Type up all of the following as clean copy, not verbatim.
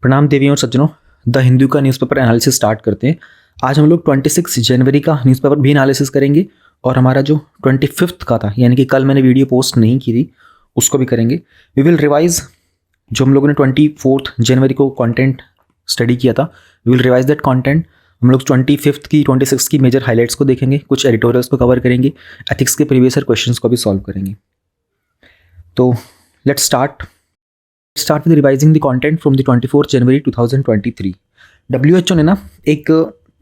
प्रणाम देवियों और सज्जनों, द हिंदू का न्यूज़पेपर एनालिसिस स्टार्ट करते हैं। आज हम लोग 26 जनवरी का न्यूज़पेपर भी एनालिसिस करेंगे और हमारा जो 25 का था, यानी कि कल मैंने वीडियो पोस्ट नहीं की थी, उसको भी करेंगे। वी विल रिवाइज जो हम लोगों ने 24 जनवरी को कंटेंट स्टडी किया था, we will revise that content. हम लोग 25 की 26 की मेजर हाइलाइट्स को देखेंगे, कुछ एडिटोरियल्स को कवर करेंगे, एथिक्स के प्रीवियस ईयर क्वेश्चंस को भी सॉल्व करेंगे। तो let's start with revising the content from the 24 January 2023। WHO ने ना एक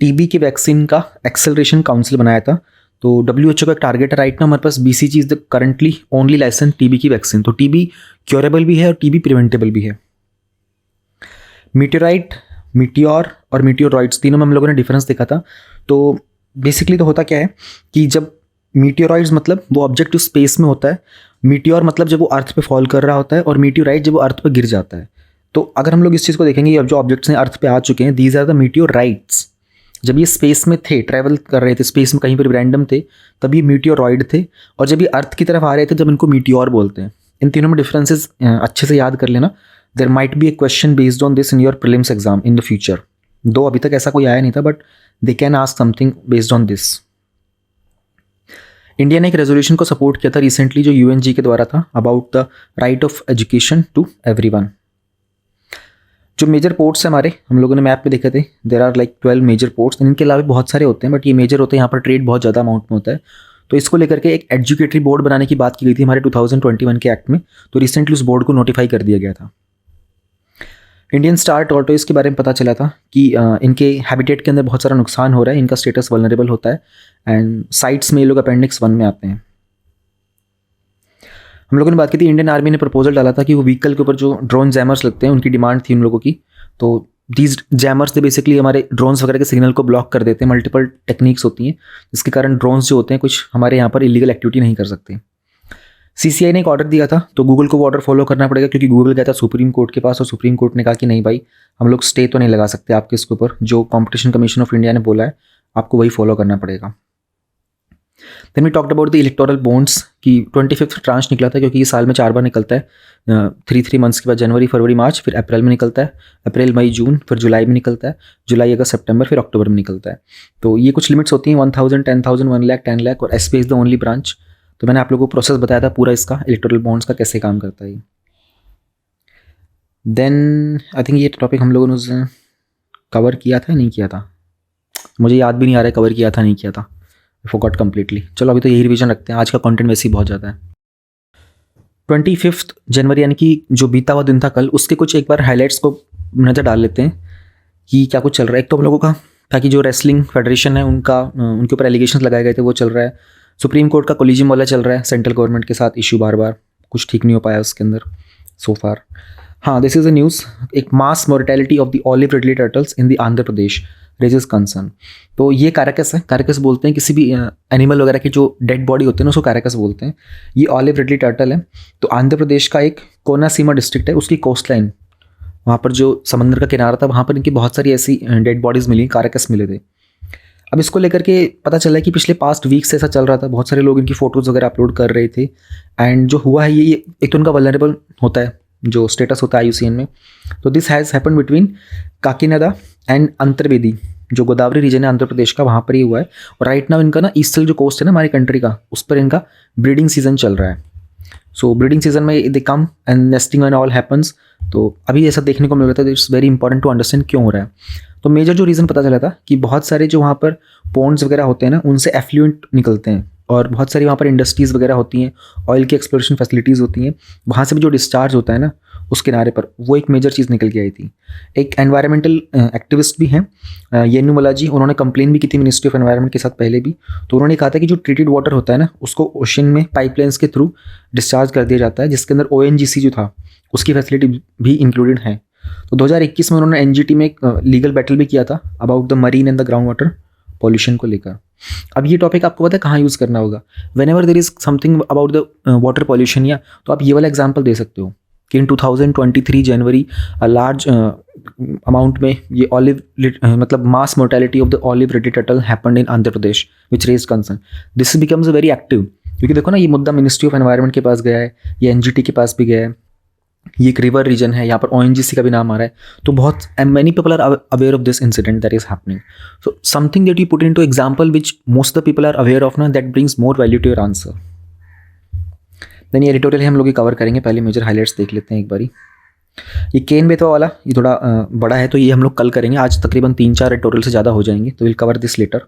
टीबी के वैक्सीन का एक्सेलरेशन काउंसिल बनाया था। तो WHO का एक टारगेट है राइट ना, हमारे पास BCG is the currently only license TB की वैक्सीन। तो टीबी क्योरेबल भी है और टीबी प्रिवेंटेबल भी है। मीटेराइट, मीटियोर और मीटियोरॉइड्स तीनों में हम लोगों ने डिफरेंस देखा था। तो बेसिकली तो होता क्या है कि जब मीटियोरॉइड्स मतलब वो ऑब्जेक्ट स्पेस में होता है, मीटियोर मतलब जब वो अर्थ पे फॉल कर रहा होता है, और मीटियोराइट जब वो अर्थ पे गिर जाता है। तो अगर हम लोग इस चीज़ को देखेंगे, अब जो ऑब्जेक्ट्स हैं अर्थ पे आ चुके हैं, दीज आर द मीटियोराइट्स। जब ये स्पेस में थे, ट्रैवल कर रहे थे स्पेस में, कहीं पर रैंडम थे, तब ये मीटियोरॉइड थे। और जब ये अर्थ की तरफ आ रहे थे, जब इनको मीटियोर बोलते हैं। इन तीनों में डिफरेंसेस अच्छे से याद कर लेना। There might be a question based on this in your prelims exam in the future. Though अभी तक ऐसा कोई आया नहीं था, but they can ask something based on this. India ने एक रेजोल्यूशन को सपोर्ट किया था रिसेंटली, जो UNG के द्वारा था, about the right of education to everyone. जो मेजर पोर्ट्स हैं हमारे, हम लोगों ने मैप में देखे थे, there are like 12 major ports. इनके अलावा बहुत सारे होते हैं, बट ये मेजर होते हैं। यहाँ पर ट्रेड बहुत ज़्यादा अमाउंट में होता है। तो इसको लेकर के एक एजुकेटरी बोर्ड बनाने की बात की गई थी हमारे 2021 के एक्ट में। तो रिसेंटली उस बोर्ड को नोटिफाई कर दिया गया था। इंडियन स्टार टॉर्टोइस के बारे में पता चला था कि इनके हैबिटेट के अंदर बहुत सारा नुकसान हो रहा है, इनका स्टेटस वल्नरेबल होता है, एंड साइट्स में ये लोग अपेंडिक्स 1 में आते हैं। हम लोगों ने बात की थी, इंडियन आर्मी ने प्रपोजल डाला था कि वो व्हीकल के ऊपर जो ड्रोन जैमर्स लगते हैं, उनकी डिमांड थी उन लोगों की। तो दीज जैमर्स बेसिकली हमारे ड्रोन्स वगैरह के सिग्नल को ब्लॉक कर देते हैं। मल्टीपल टेक्निक्स होती हैं, जिसके कारण ड्रोन्स जो होते हैं कुछ हमारे यहाँ पर इलीगल एक्टिविटी नहीं कर सकते। CCI ने एक ऑर्डर दिया था, तो गूगल को वो ऑर्डर फॉलो करना पड़ेगा, क्योंकि गूगल गया था सुप्रीम कोर्ट के पास, और सुप्रीम कोर्ट ने कहा कि नहीं भाई, हम लोग स्टे तो नहीं लगा सकते आपके इसके ऊपर। जो कॉम्पिटिशन कमीशन ऑफ इंडिया ने बोला है, आपको वही फॉलो करना पड़ेगा। Then we talked about the electoral bonds की 25th ट्रांच निकला था, क्योंकि ये साल में 4 बार निकलता है। 3 मंथ्स के बाद जनवरी, फरवरी, मार्च, फिर अप्रैल में निकलता है, अप्रैल, मई, जून, फिर जुलाई में निकलता है, जुलाई, अगस्त, सितंबर, फिर अक्टूबर में निकलता है। तो ये कुछ लिमिट्स होती हैं, 1000, 10,000, 1 लाख, 10 लाख, और SBI is the only branch. तो मैंने आप लोगों को प्रोसेस बताया था पूरा इसका, इलेक्टोरल बॉन्ड्स का कैसे काम करता है। देन आई थिंक ये टॉपिक हम लोगों ने कवर किया था, नहीं किया था, मुझे याद भी नहीं आ रहा है कवर किया था नहीं किया था, फॉरगॉट कंप्लीटली। चलो अभी तो यही रिवीजन रखते हैं, आज का कंटेंट वैसे ही बहुत ज़्यादा है। 25 जनवरी यानी कि जो बीता हुआ दिन था कल, उसके कुछ एक बार हाईलाइट्स को नज़र डाल लेते हैं कि क्या कुछ चल रहा है। एक तो हम लोगों का था कि जो रेसलिंग फेडरेशन है, उनके ऊपर एलिगेशंस लगाए गए थे, वो चल रहा है। सुप्रीम कोर्ट का कोलिजियम वाला चल रहा है, सेंट्रल गवर्नमेंट के साथ इशू, बार बार कुछ ठीक नहीं हो पाया उसके अंदर सो फार। हाँ, दिस इज अ न्यूज़। एक mass mortality of the olive ridley turtles in the Andhra Pradesh raises concern. तो ये कैराकस है, कैराकस बोलते हैं किसी भी एनिमल वगैरह की जो डेड बॉडी होते हैं ना, उसको कैराकस बोलते हैं। ये ऑलिव रिडली टर्टल है। तो आंध्र प्रदेश का एक कोनासीमा डिस्ट्रिक्ट है, उसकी कोस्ट लाइन, वहाँ पर जो समंदर का किनारा था, वहाँ पर इनकी बहुत सारी ऐसी डेड बॉडीज़ मिली, कैराकस मिले थे। अब इसको लेकर के पता चला है कि पिछले पास्ट वीक से ऐसा चल रहा था, बहुत सारे लोग इनकी फ़ोटोज़ वगैरह अपलोड कर रहे थे। एंड जो हुआ है, ये एक तो उनका वल्नरेबल होता है, जो स्टेटस होता है IUCN में। तो this has happen between Kakinada and Antarvedi, जो गोदावरी रीजन है आंध्र प्रदेश का, वहाँ पर ही हुआ है। और राइट नाउ इनका ना ईस्टर्न जो कोस्ट है ना हमारी कंट्री का, उस पर इनका ब्रीडिंग सीजन चल रहा है। सो ब्रीडिंग सीजन में they come and nesting and all happens. तो अभी ऐसा देखने को मिल रहा था। It's very important to understand क्यों हो रहा है। तो मेजर जो रीज़न पता चला था कि बहुत सारे जो वहाँ पर पॉन्ड्स वगैरह होते हैं ना, उनसे एफ्लुएंट निकलते हैं, और बहुत सारी वहाँ पर इंडस्ट्रीज़ वगैरह होती हैं, ऑयल की एक्सप्लोरेशन फैसिलिटीज़ होती हैं, वहाँ से भी जो डिस्चार्ज होता है ना उस किनारे पर, वो एक मेजर चीज़ निकल के आई थी। एक एनवायरमेंटल एक्टिविस्ट भी हैं, येनुमला जी, उन्होंने कंप्लेन भी की थी मिनिस्ट्री ऑफ एनवायरनमेंट के साथ पहले भी। तो उन्होंने कहा था कि जो ट्रीटेड वाटर होता है ना, उसको ओशन में पाइपलाइंस के थ्रू डिस्चार्ज कर दिया जाता है, जिसके अंदर ONGC जो था उसकी फैसिलिटी भी इंक्लूडेड है। तो 2021 में उन्होंने NGT में एक लीगल बैटल भी किया था about the marine and the ground water pollution को लेकर। अब ये टॉपिक आपको पता है कहाँ यूज़ करना होगा, when ever there is something about the water pollution, या तो आप ये वाला एग्जाम्पल दे सकते हो कि इन 2023 जनवरी लार्ज अमाउंट में ये ऑलिव मतलब mass mortality of the olive ridley turtle happened in Andhra Pradesh, which raise concern. This becomes very active, क्योंकि देखो ना, ये मुद्दा मिनिस्ट्री ऑफ एनवायरनमेंट के पास गया है, ये NGT के पास भी गया है, ये एक रिवर रीजन है, यहाँ पर ONGC का भी नाम आ रहा है, तो बहुत many people are aware of this incident that is happening. So something that you put in to example which most the people are aware of ना, that brings more value to your answer. Then ये editorial हम लोग cover करेंगे. पहले major highlights देख लेते हैं एक बारी. ये केन बेतवा वाला ये थोड़ा बड़ा है, तो ये हम लोग कल करेंगे. आज तकरीबन 3-4 एडिटोरियल से ज़्यादा हो जाएंगे, तो will cover this letter.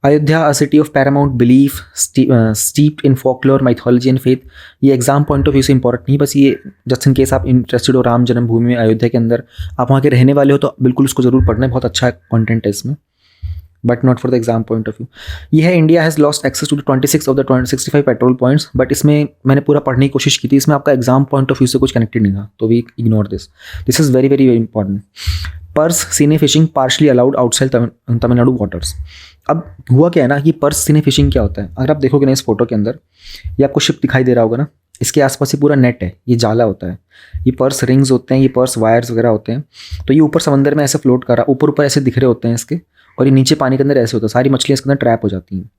Ayodhya, a city of paramount belief steeped in folklore, mythology and faith. ये एग्जाम पॉइंट ऑफ व्यू से इंपॉर्टेंट नहीं, बस ये जस्ट इन केस आप इंटरेस्टेड हो राम जन्मभूमि में, अयोध्या के अंदर आप वहाँ के रहने वाले हो, तो बिल्कुल उसको जरूर पढ़ना है. बहुत अच्छा कंटेंट है इसमें, but not for the exam point of view. ये है India has lost access to the 26 of the 65 petrol points. But इसमें मैंने पूरा पढ़ने की कोशिश की थी, इसमें आपका एग्जाम पॉइंट ऑफ व्यू से कुछ कनेक्टेड नहीं था, तो we ignore this. This is very very very important. Purse seine fishing partially allowed outside Tamil Nadu waters. अब हुआ क्या है ना, ये पर्स सीने फिशिंग क्या होता है, अगर आप देखोगे ना इस फोटो के अंदर, ये आपको शिप दिखाई दे रहा होगा ना, इसके आसपास ये पूरा नेट है, ये जाला होता है, ये पर्स रिंग्स होते हैं, ये पर्स वायर्स वगैरह होते हैं. तो ये ऊपर समंदर में ऐसे फ्लोट कर रहा, ऊपर ऊपर ऐसे दिख रहे होते हैं इसके, और ये नीचे पानी के अंदर ऐसे होता है, सारी मछलियाँ इसके अंदर ट्रैप हो जाती हैं.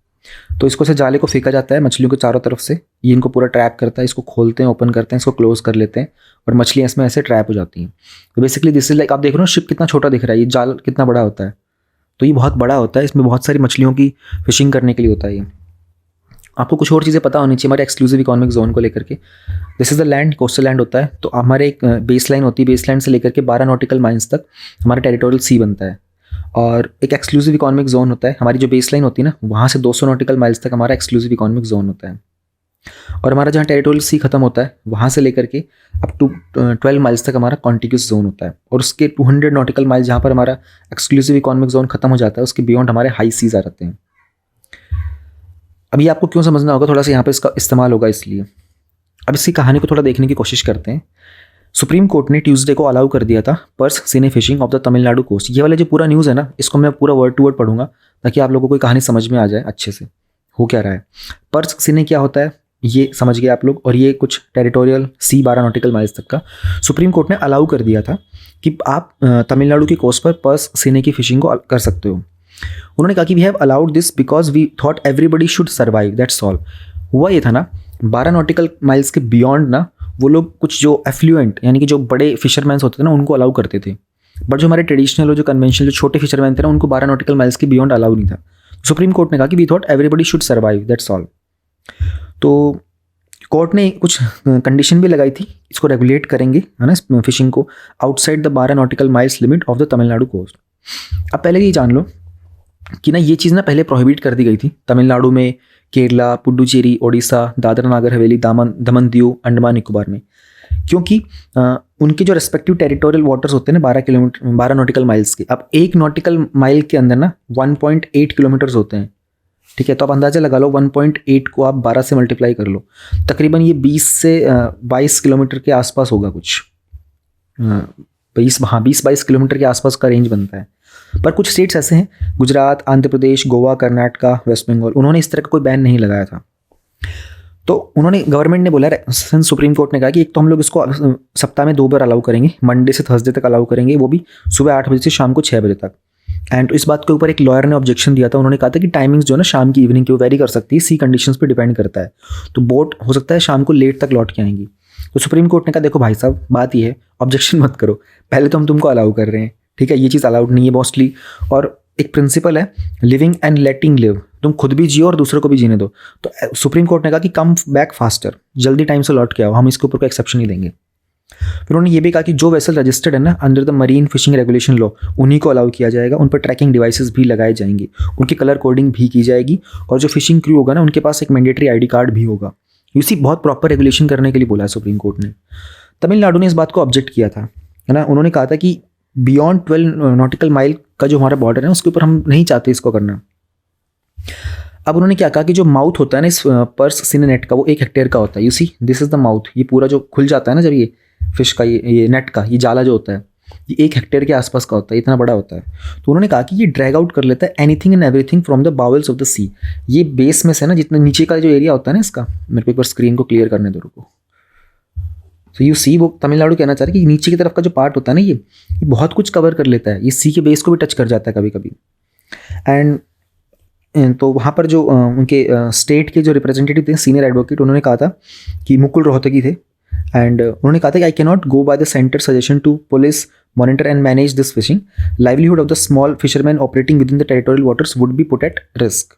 तो इसको से जाले को फेंका जाता है मछलियों के चारों तरफ से, ये इनको पूरा ट्रैप करता है, इसको खोलते हैं, ओपन करते हैं, इसको क्लोज कर लेते हैं, और मछलियाँ इसमें ऐसे ट्रैप हो जाती हैं. तो बेसिकली दिस इज लाइक, आप देख रहे हो शिप कितना छोटा दिख रहा है, ये जाल कितना बड़ा होता है, तो ये बहुत बड़ा होता है, इसमें बहुत सारी मछलियों की फिशिंग करने के लिए होता है ये. आपको कुछ और चीज़ें पता होनी चाहिए हमारे एक्सक्लूसिव इकोनॉमिक जोन को लेकर के. This is the land, coastal land होता है, तो हमारे एक बेस लाइन होती है, बेस लाइन से लेकर के 12 नॉटिकल माइल्स तक हमारा टेरिटोरियल सी बनता है. और एक एक्सक्लूसिव इकोनॉमिक जोन होता है, हमारी जो बेस लाइन होती है ना, वहाँ से 200 नॉटिकल माइल्स तक हमारा एक्सक्लूसिव इकोनॉमिक जोन होता है. और हमारा जहाँ टेरिटोरियल सी खत्म होता है, वहाँ से लेकर के अप टू 12 माइल्स तक हमारा कॉन्टिग्यूस जोन होता है. और उसके 200 नॉटिकल माइल्स जहाँ पर हमारा एक्सक्लूसिव इकोनॉमिक जोन खत्म हो जाता है, उसके बियॉन्ड हमारे हाई सीज आ जाते हैं. अभी आपको क्यों समझना होगा, थोड़ा सा यहाँ पे इसका इस्तेमाल होगा इसलिए. अब इसकी कहानी को थोड़ा देखने की कोशिश करते हैं. सुप्रीम कोर्ट ने ट्यूसडे को अलाउ कर दिया था purse seine fishing off the Tamil Nadu coast. ये वाला जो पूरा न्यूज़ है ना, इसको मैं पूरा वर्ड टू वर्ड पढ़ूंगा ताकि आप लोगों को कहानी समझ में आ जाए अच्छे से हो क्या रहा है. पर्स सीने क्या होता है ये समझ गए आप लोग, और ये कुछ टेरिटोरियल सी 12 नॉटिकल माइल्स तक का सुप्रीम कोर्ट ने अलाउ कर दिया था कि आप तमिलनाडु की कोस्ट पर पर्स सीने की फिशिंग को कर सकते हो. उन्होंने कहा कि we have allowed this because we thought everybody should survive, that's all. हुआ ये था ना, 12 नॉटिकल माइल्स के बियॉन्ड ना वो लोग कुछ जो एफ्लुएंट यानी कि जो बड़े फिशरमैन्स होते थे ना, उनको अलाउ करते थे. बट जो हमारे ट्रेडिशनल और जो कन्वेंशनल जो छोटे फिशरमैन थे ना, उनको 12 नॉटिकल माइल्स के बियॉन्ड अलाउ नहीं था. सुप्रीम कोर्ट ने कहा कि we thought everybody should survive, that's all. तो कोर्ट ने कुछ कंडीशन भी लगाई थी, इसको रेगुलेट करेंगे है ना फिशिंग को outside the 12 nautical miles limit of the Tamil Nadu coast. अब पहले ये जान लो कि ना ये चीज़ ना पहले प्रोहिबिट कर दी गई थी तमिलनाडु में, केरला, पुडुचेरी, ओडिशा, दादरा नागर हवेली, दमन दीव, अंडमान निकोबार में, क्योंकि उनके जो रेस्पेक्टिव टेरिटोरियल वाटर्स होते हैं ना 12 नॉटिकल माइल्स के. अब एक नॉटिकल माइल के अंदर ना 1.8 किलोमीटर्स होते हैं, ठीक है. तो आप अंदाज़ा लगा लो 1.8 को आप 12 से मल्टीप्लाई कर लो, तकरीबन ये 20 से 22 किलोमीटर के आसपास होगा कुछ, 20-22 किलोमीटर के आसपास का रेंज बनता है. पर कुछ स्टेट्स ऐसे हैं, गुजरात, आंध्र प्रदेश, गोवा, कर्नाटका, वेस्ट बंगाल, उन्होंने इस तरह का कोई बैन नहीं लगाया था. तो उन्होंने गवर्नमेंट ने बोला, सुप्रीम कोर्ट ने कहा कि एक तो हम लोग इसको सप्ताह में 2 बार अलाउ करेंगे, मंडे से थर्सडे तक अलाउ करेंगे, वो भी सुबह 8 बजे से शाम को 6 बजे तक. एंड इस बात के ऊपर एक लॉयर ने ऑब्जेक्शन दिया था. उन्होंने कहा था कि टाइमिंग्स जो है ना शाम की इवनिंग की वो वेरी कर सकती है, सी कंडीशंस पे डिपेंड करता है. तो बोट हो सकता है शाम को लेट तक लौट के आएंगी. तो सुप्रीम कोर्ट ने कहा देखो भाई साहब, बात ये है, ऑब्जेक्शन मत करो, पहले तो हम तुमको अलाउ कर रहे हैं, ठीक है, ये चीज़ अलाउड नहीं है मोस्टली. और एक प्रिंसिपल है लिविंग एंड लेटिंग लिव, तुम खुद भी जियो और दूसरों को भी जीने दो. तो सुप्रीम कोर्ट ने कहा कि कम बैक फास्टर, जल्दी टाइम से लौट के आओ, हम इसके ऊपर कोई एक्सेप्शन नहीं देंगे. फिर उन्होंने ये भी कहा कि जो वेसल रजिस्टर्ड है ना under the marine fishing regulation law, उन्हीं को अलाउ किया जाएगा, उन पर ट्रैकिंग डिवाइसेस भी लगाए जाएंगे, उनकी कलर कोडिंग भी की जाएगी, और जो फिशिंग क्रू होगा ना उनके पास एक मैंडेटरी ID कार्ड भी होगा. यूसी बहुत प्रॉपर रेगुलेशन करने के लिए बोला है सुप्रीम कोर्ट ने. तमिलनाडु ने इस बात को ऑब्जेक्ट किया था, है ना. उन्होंने कहा था कि बियॉन्ड 12 नॉटिकल माइल का जो हमारा बॉर्डर है उसके ऊपर हम नहीं चाहते इसको करना. अब उन्होंने क्या कहा कि जो माउथ होता है ना इस पर्स सीने नेट का, वो 1 हेक्टेयर का होता है. You see this is the mouth, ये पूरा जो खुल जाता है ना जब ये फिश का ये नेट का ये जाला जो होता है, ये 1 हेक्टेयर के आसपास का होता है, इतना बड़ा होता है. तो उन्होंने कहा कि ये ड्रैग आउट कर लेता है anything and everything from the bowels of the sea. ये बेस में से ना जितना नीचे का जो एरिया होता है ना इसका, मेरे को एक बार स्क्रीन को क्लियर करने दो रुको. तो यू सी, वो तमिलनाडु कहना चाह रहे हैं कि नीचे की तरफ का जो पार्ट होता है ना ये बहुत कुछ कवर कर लेता है, ये सी के बेस को भी टच कर जाता है कभी कभी. एंड तो वहाँ पर जो उनके स्टेट के जो रिप्रेजेंटेटिव थे, सीनियर एडवोकेट, उन्होंने कहा था कि मुकुल रोहतगी थे, एंड उन्होंने कहा था कि I can not go by the centre suggestion to police monitor and manage this fishing, livelihood of the small fisherman operating within the territorial waters would be put at risk.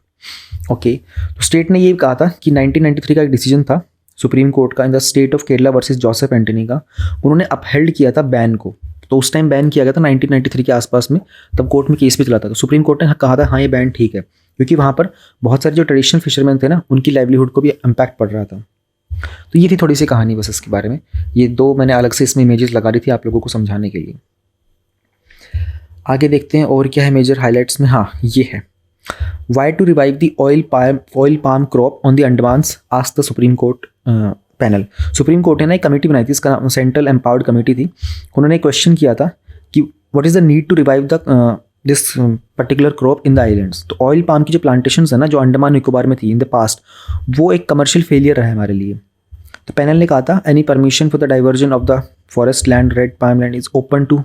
Okay, तो state ने ये कहा था कि 1993 का एक decision था Supreme court का इन the state of Kerala versus Joseph Antony का, उन्होंने अपहेल्ड किया था बैन को। तो उस टाइम बैन किया गया था 1993 के आसपास में, तब कोर्ट में केस भी चला था। तो सुप्रीम कोर्ट ने कहा था हाँ ये बैन ठीक है, क्योंकि वहाँ पर बहुत सारे जो ट्रेडिशनल फिशरमैन थे ना, उनकी लाइवलीहुड को भी इम्पैक्ट पड़ रहा था। तो ये थी थोड़ी सी कहानी बस इसके बारे में। ये दो मैंने अलग से इसमें इमेजेस लगा दी थी आप लोगों को समझाने के लिए। आगे देखते हैं और क्या है मेजर हाईलाइट्स में। हाँ ये है, why to revive the oil palm crop on the Andamans asked the supreme court panel. Supreme court ने ना एक कमेटी बनाई थी, इसका नाम सेंट्रल एम्पावर्ड कमेटी थी। उन्होंने क्वेश्चन किया था कि what is the need to revive the this particular crop in the islands. तो ऑयल पाम की जो प्लांटेशंस है ना, जो अंडमान निकोबार में थी इन द पास्ट, वो एक कमर्शियल फेलियर रहा है हमारे लिए। तो पैनल ने कहा था any permission for the diversion of the forest land red palm land is open to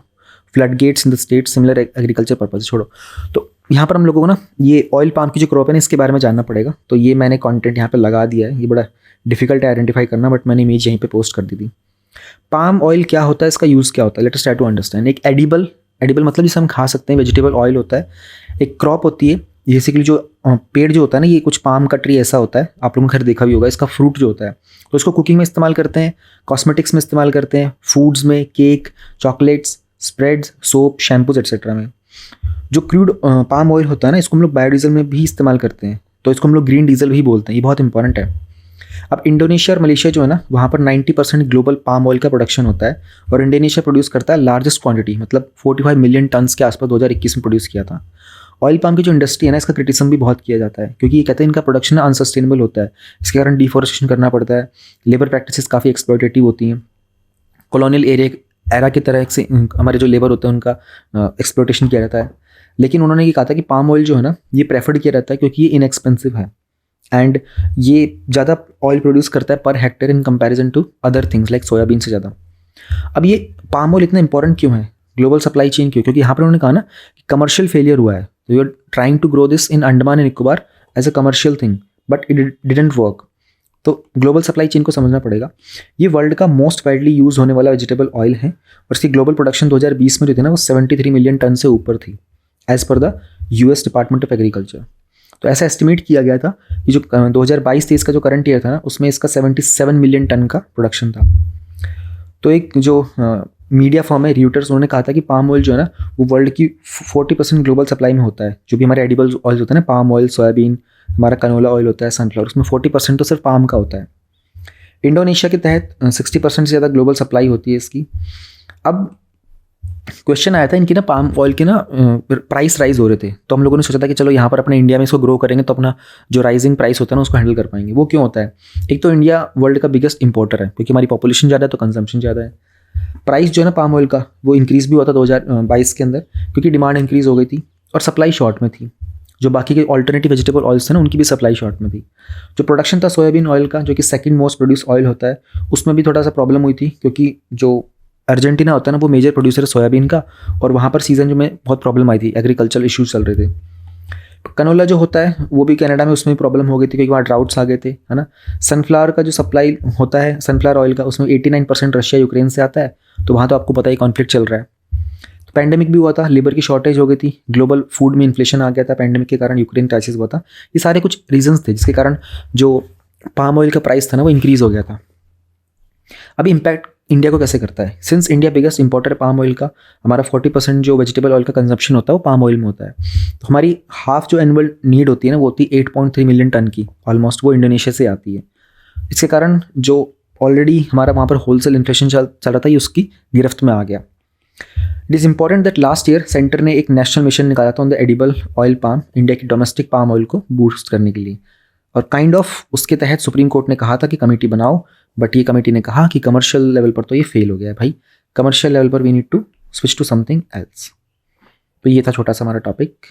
flood gates in the state similar agriculture purpose. छोड़ो, तो यहाँ पर हम लोगों को ना ये ऑयल पाम की जो क्रॉप है ना, इसके बारे में जानना पड़ेगा। तो ये मैंने कंटेंट यहाँ पे लगा दिया है, ये बड़ा डिफिकल्ट है आइडेंटिफाई करना, बट मैंने इमेज यहीं पे पोस्ट कर दी थी। पाम ऑयल क्या होता है, इसका यूज़ क्या होता है, let us try to understand. एक एडिबल मतलब जिसे हम खा सकते हैं, वेजिटेबल ऑयल होता है। एक क्रॉप होती है बेसिकली, जो पेड़ जो होता है ना, ये कुछ पाम का ट्री ऐसा होता है, आप लोगों ने घर देखा भी होगा। इसका फ्रूट जो होता है, तो इसको कुकिंग में इस्तेमाल करते हैं, कॉस्मेटिक्स में इस्तेमाल करते हैं, फूड्स में, cake, chocolates, spreads, soap, shampoos etcetera में। जो क्रूड पाम ऑयल होता है ना, इसको हम लोग बायोडीजल में भी इस्तेमाल करते हैं, तो इसको हम लोग ग्रीन डीजल भी बोलते हैं। ये बहुत इंपॉर्टेंट है। अब इंडोनेशिया और मलेशिया जो है ना, वहाँ पर 90% ग्लोबल पाम ऑयल का प्रोडक्शन होता है, और इंडोनेशिया प्रोड्यूस करता है लार्जेस्ट क्वांटिटी, मतलब 45 मिलियन टन्स के आसपास 2021 में प्रोड्यूस किया था। ऑयल पाम की जो इंडस्ट्री है ना, इसका क्रिटिसिज्म भी बहुत किया जाता है, क्योंकि ये कहते हैं इनका प्रोडक्शन अनसस्टेनेबल होता है। इसके कारण डिफॉरेस्टेशन करना पड़ता है, लेबर प्रैक्टिसेस काफ़ी एक्सप्लॉयटेटिव होती हैं, कॉलोनियल एरा की तरह से हमारे जो लेबर होते हैं उनका एक्सप्लॉयटेशन किया जाता है। लेकिन उन्होंने ये कहा था कि पाम ऑयल जो है ना, ये प्रेफर्ड किया जाता है क्योंकि ये इनएक्सपेंसिव है, एंड ये ज़्यादा ऑयल प्रोड्यूस करता है per hectare in comparison to other things like soybean से ज़्यादा। अब ये पाम ऑयल इतना इंपॉर्टेंट क्यों है, ग्लोबल सप्लाई चेन क्यों? क्योंकि यहाँ पर उन्होंने कहा ना कि कमर्शियल फेलियर हुआ है, तो you are trying to grow this in Andaman and Nicobar as a commercial thing, but it didn't work. तो ग्लोबल सप्लाई चेन को समझना पड़ेगा। ये वर्ल्ड का मोस्ट वाइडली यूज होने वाला वेजिटेबल ऑयल है, और इसकी ग्लोबल प्रोडक्शन 2020 में जो थी ना, वो 73 मिलियन टन से ऊपर थी, as per the US department of agriculture. तो ऐसा एस्टिमेट किया गया था कि जो 2022-23 का जो करंट ईयर था ना, उसमें इसका 77 मिलियन टन का प्रोडक्शन था। तो एक जो मीडिया फर्म है रियूटर्स, उन्होंने कहा था कि पाम ऑयल जो है ना, वो वर्ल्ड की 40% ग्लोबल सप्लाई में होता है। जो भी हमारे एडिबल ऑयल होते हैं ना, पाम ऑयल, सोयाबीन, हमारा कनोला ऑयल होता है, सनफ्लावर, उसमें 40% तो सिर्फ पाम का होता है। इंडोनेशिया के तहत 60% से ज़्यादा ग्लोबल सप्लाई होती है इसकी। अब क्वेश्चन आया था इनकी ना, पाम ऑयल के ना प्राइस राइज हो रहे थे, तो हम लोगों ने सोचा था कि चलो यहाँ पर अपने इंडिया में इसको ग्रो करेंगे तो अपना जो राइजिंग प्राइस होता है ना, उसको हैंडल कर पाएंगे। वो क्यों होता है? एक तो इंडिया वर्ल्ड का बिगेस्ट इंपोर्टर है, क्योंकि हमारी पॉपुलेशन ज़्यादा है तो कंजम्पशन ज़्यादा है। प्राइस जो है ना पाम ऑयल का, वो इंक्रीज़ भी हुआ था 2022 के अंदर, क्योंकि डिमांड इंक्रीज़ हो गई थी और सप्लाई शॉर्ट में थी। जो बाकी के ऑल्टरनेटिव वेजिटेबल ऑयल्स थे ना, उनकी भी सप्लाई शॉर्ट में थी। जो प्रोडक्शन था सोयाबीन ऑयल का, जो कि सेकंड मोस्ट प्रोड्यूस ऑयल होता है, उसमें भी थोड़ा सा प्रॉब्लम हुई थी, क्योंकि जो अर्जेंटीना होता है ना, वो मेजर प्रोड्यूसर है सोयाबीन का, और वहाँ पर सीजन जो में बहुत प्रॉब्लम आई थी, एग्रीकल्चरल इश्यूज चल रहे थे। कनोला जो होता है वो भी कनाडा में, उसमें प्रॉब्लम हो गई थी क्योंकि वहाँ ड्राउट्स आ गए थे, है ना। सनफ्लावर का जो सप्लाई होता है, सनफ्लावर ऑयल का, उसमें 89% रशिया यूक्रेन से आता है, तो वहाँ तो आपको पता ही कॉन्फ्लिक्ट चल रहा है। तो पैंडेमिक भी हुआ था, लेबर की शॉर्टेज हो गई थी, ग्लोबल फूड में इन्फ्लेशन आ गया था पैंडेमिक के कारण, यूक्रेन क्राइसिस हुआ था। ये सारे कुछ रीजंस थे जिसके कारण जो पाम ऑयल का प्राइस था ना, वो इंक्रीज़ हो गया था। अभी इम्पैक्ट इंडिया को कैसे करता है? सिंस इंडिया बिगेस्ट इंपोर्टर है पाम ऑयल का, हमारा 40% जो वेजिटेबल ऑयल का कंजप्शन होता है वो पाम ऑयल में होता है। तो हमारी हाफ जो एनुअल नीड होती है ना, वो होती है 8.3 मिलियन टन की ऑलमोस्ट, वो इंडोनेशिया से आती है। इसके कारण जो ऑलरेडी हमारा वहाँ पर होलसेल इन्फ्लेशन चल रहा था, ये उसकी गिरफ्त में आ गया। It is important that last year centre ने एक नेशनल मिशन निकाला था on the edible oil palm, India की डोमेस्टिक पाम ऑयल को बूस्ट करने के लिए, और काइंड ऑफ उसके तहत सुप्रीम कोर्ट ने कहा था कि कमेटी बनाओ, बट ये कमेटी ने कहा कि कमर्शियल लेवल पर तो ये फेल हो गया है भाई, कमर्शियल लेवल पर we need to switch to something else. तो ये था छोटा सा हमारा टॉपिक।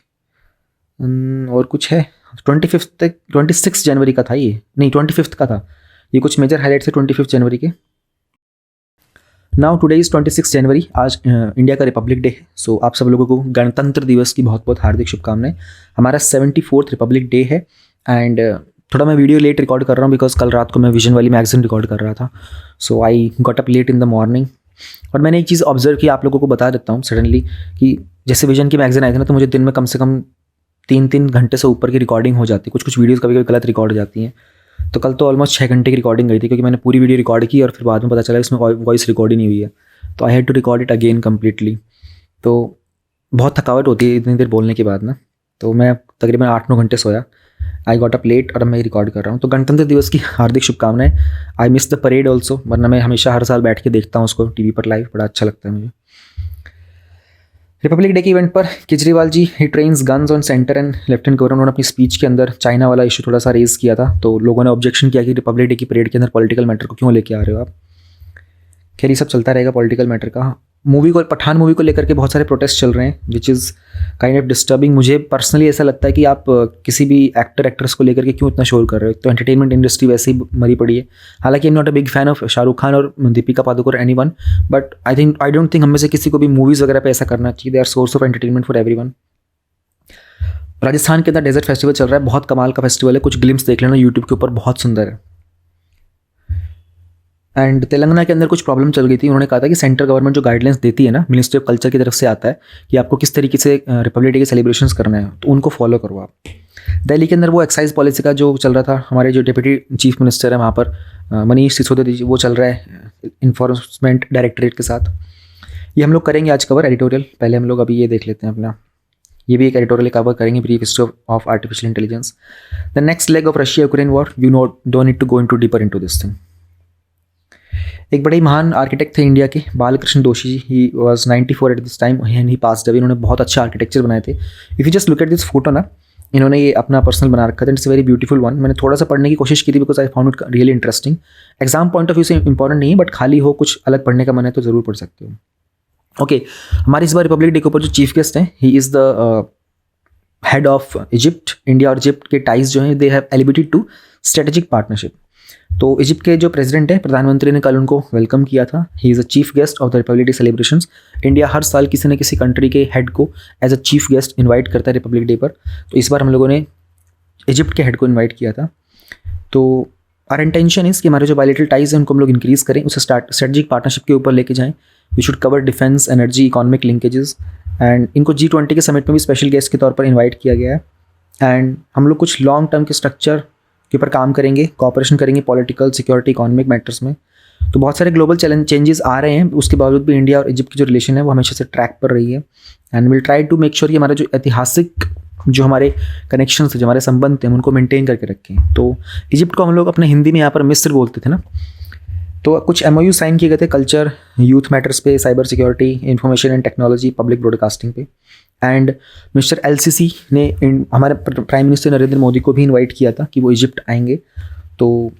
और कुछ है 26 जनवरी का था ये, नहीं 25 का था ये। कुछ मेजर हाईलाइट्स है 25 जनवरी के। नाउ टुडे इज़ 26 जनवरी, आज इंडिया का रिपब्लिक डे है। सो आप सब लोगों को गणतंत्र दिवस की बहुत बहुत हार्दिक शुभकामनाएं। हमारा 74th रिपब्लिक डे है, एंड थोड़ा मैं वीडियो लेट रिकॉर्ड कर रहा हूँ बिकॉज कल रात को मैं विजन वाली मैगजीन रिकॉर्ड कर रहा था, so I got up late in the morning. और मैंने एक चीज़ ऑब्जर्व की, आप लोगों को बता देता हूँ सडनली, कि जैसे विजन की मैगजीन आई थी ना, तो मुझे दिन में कम से कम 3-3 घंटे से ऊपर की रिकॉर्डिंग हो जाती है। कुछ वीडियोज़ कभी कभी गलत रिकॉर्ड हो जाती हैं। तो कल तो ऑलमोस्ट 6 घंटे की रिकॉर्डिंग गई थी, क्योंकि मैंने पूरी वीडियो रिकॉर्ड की और फिर बाद में पता चला इसमें वॉइस रिकॉर्ड ही नहीं हुई है, तो I had to record it again completely. तो बहुत थकावट होती है इतनी देर बोलने के बाद ना, तो मैं तकरीबन 8-9 घंटे सोया। आई गॉट अप लेट और अब मैं रिकॉर्ड कर रहा हूँ। तो गणतंत्र दिवस की हार्दिक शुभकामनाएं। I miss the parade also, वरना मैं हमेशा हर साल बैठ के देखता हूँ उसको टीवी पर लाइव, बड़ा अच्छा लगता है मुझे। रिपब्लिक डे के इवेंट पर Kejriwal ji he trains guns on centre and lieutenant governor, उन्होंने अपनी स्पीच के अंदर चाइना वाला इशू थोड़ा सा रेज किया था, तो लोगों ने ऑब्जेक्शन किया कि रिपब्लिक डे की परेड के अंदर पॉलिटिकल मैटर को क्यों लेके आ रहे हो आप। खैर ये सब चलता रहेगा पॉलिटिकल मैटर का। मूवी को, पठान मूवी को लेकर के बहुत सारे प्रोटेस्ट चल रहे हैं, which is kind of disturbing. मुझे पर्सनली ऐसा लगता है कि आप किसी भी एक्ट्रेस को लेकर के क्यों इतना शोर कर रहे हो। तो एंटरटेनमेंट इंडस्ट्री वैसे ही मरी पड़ी है। हालांकि I am not a big fan of Shahrukh Khan और Deepika Padukone anyone, but I don't think हम में से किसी को भी मूवीज़ वगैरह पे ऐसा करना चाहिए। They are source of entertainment for everyone. Rajasthan के अंदर डेजर्ट फेस्टिवल चल रहा है, बहुत कमाल का फेस्टिवल है, कुछ ग्लिम्स देख लेना यूट्यूब के ऊपर, बहुत सुंदर है। एंड तेलंगाना के अंदर कुछ प्रॉब्लम चल गई थी। उन्होंने कहा था कि सेंट्रल गवर्नमेंट जो गाइडलाइंस देती है ना, मिनिस्ट्री ऑफ कल्चर की तरफ से आता है कि आपको किस तरीके से रिपब्लिक डे के सेलिब्रेशंस करना है, तो उनको फॉलो करो आप। दिल्ली के अंदर वो एक्साइज पॉलिसी का जो चल रहा था, हमारे जो डिप्टी चीफ मिनिस्टर है वहाँ पर मनीष सिसोदिया जी, वो चल रहा है इन्फोर्समेंट डायरेक्टरेट के साथ। ये हम लोग करेंगे आज कवर एडिटोरियल। पहले हम लोग अभी ये देख लेते हैं अपना, ये भी एक एडिटोरियल कवर करेंगे, brief history of artificial intelligence. The next leg of Russia Ukraine war, you know don't need to go into deeper into this thing. एक बड़े ही महान आर्किटेक्ट थे इंडिया के, Balkrishna Doshi ji. He was 94 at this time and he passed away. इन्होंने बहुत अच्छा architecture बनाए थे। If you just look at this photo ना, इन्होंने ये अपना पर्सनल बना रखा था। It's very beautiful one. मैंने थोड़ा सा पढ़ने की कोशिश की थी because I found it really interesting. Exam point of view से इंपॉर्टेंट नहीं है, बट खाली हो कुछ अलग पढ़ने का मन है तो ज़रूर पढ़ सकते हो। ओके, हमारे इस बार रिपब्लिक डे के ऊपर जो चीफ गेस्ट हैं, he is the head of Egypt. India और इजिप्ट के टाइज जो हैं, they have elevated to strategic partnership. तो इजिप्ट के जो प्रेसिडेंट है, प्रधानमंत्री ने कल उनको वेलकम किया था। He is a chief guest of the republic day celebrations. India हर साल किसी न किसी कंट्री के हेड को as a chief guest invite करता है रिपब्लिक डे पर। तो इस बार हम लोगों ने इजिप्ट के हेड को इनवाइट किया था। तो आर इंटेंशन इज़ कि हमारे जो बायलैटरल टाइज हैं उनको हम लोग इंक्रीज़ करें, उसे स्ट्रेटेजिक पार्टनरशिप के ऊपर लेके जाएँ। We should cover defence, energy, economic linkages. And इनको G20 के समिट में भी स्पेशल गेस्ट के तौर पर इन्वाइट किया गया है। एंड हम लोग कुछ लॉन्ग टर्म के स्ट्रक्चर के ऊपर काम करेंगे, कॉपरेशन करेंगे पॉलिटिकल, सिक्योरिटी, इकोनॉमिक मैटर्स में। तो बहुत सारे ग्लोबल चेंजेस आ रहे हैं, उसके बावजूद भी इंडिया और इजिप्ट की जो रिलेशन है वो हमेशा से ट्रैक पर रही है। And will try to make sure कि हमारा जो ऐतिहासिक जो हमारे कनेक्शंस थे, जो हमारे संबंध थे, हम उनको मेंटेन करके रखें। तो इजिप्ट को हम लोग अपने हिंदी में यहाँ पर मिस्र बोलते थे ना, तो कुछ MOU साइन किए गए थे कल्चर, यूथ मैटर्स पे, cyber security, information and technology, public broadcasting पे। एंड मिस्टर LCC ने हमारे प्राइम मिनिस्टर नरेंद्र मोदी को भी इनवाइट किया था कि वो इजिप्ट आएंगे। तो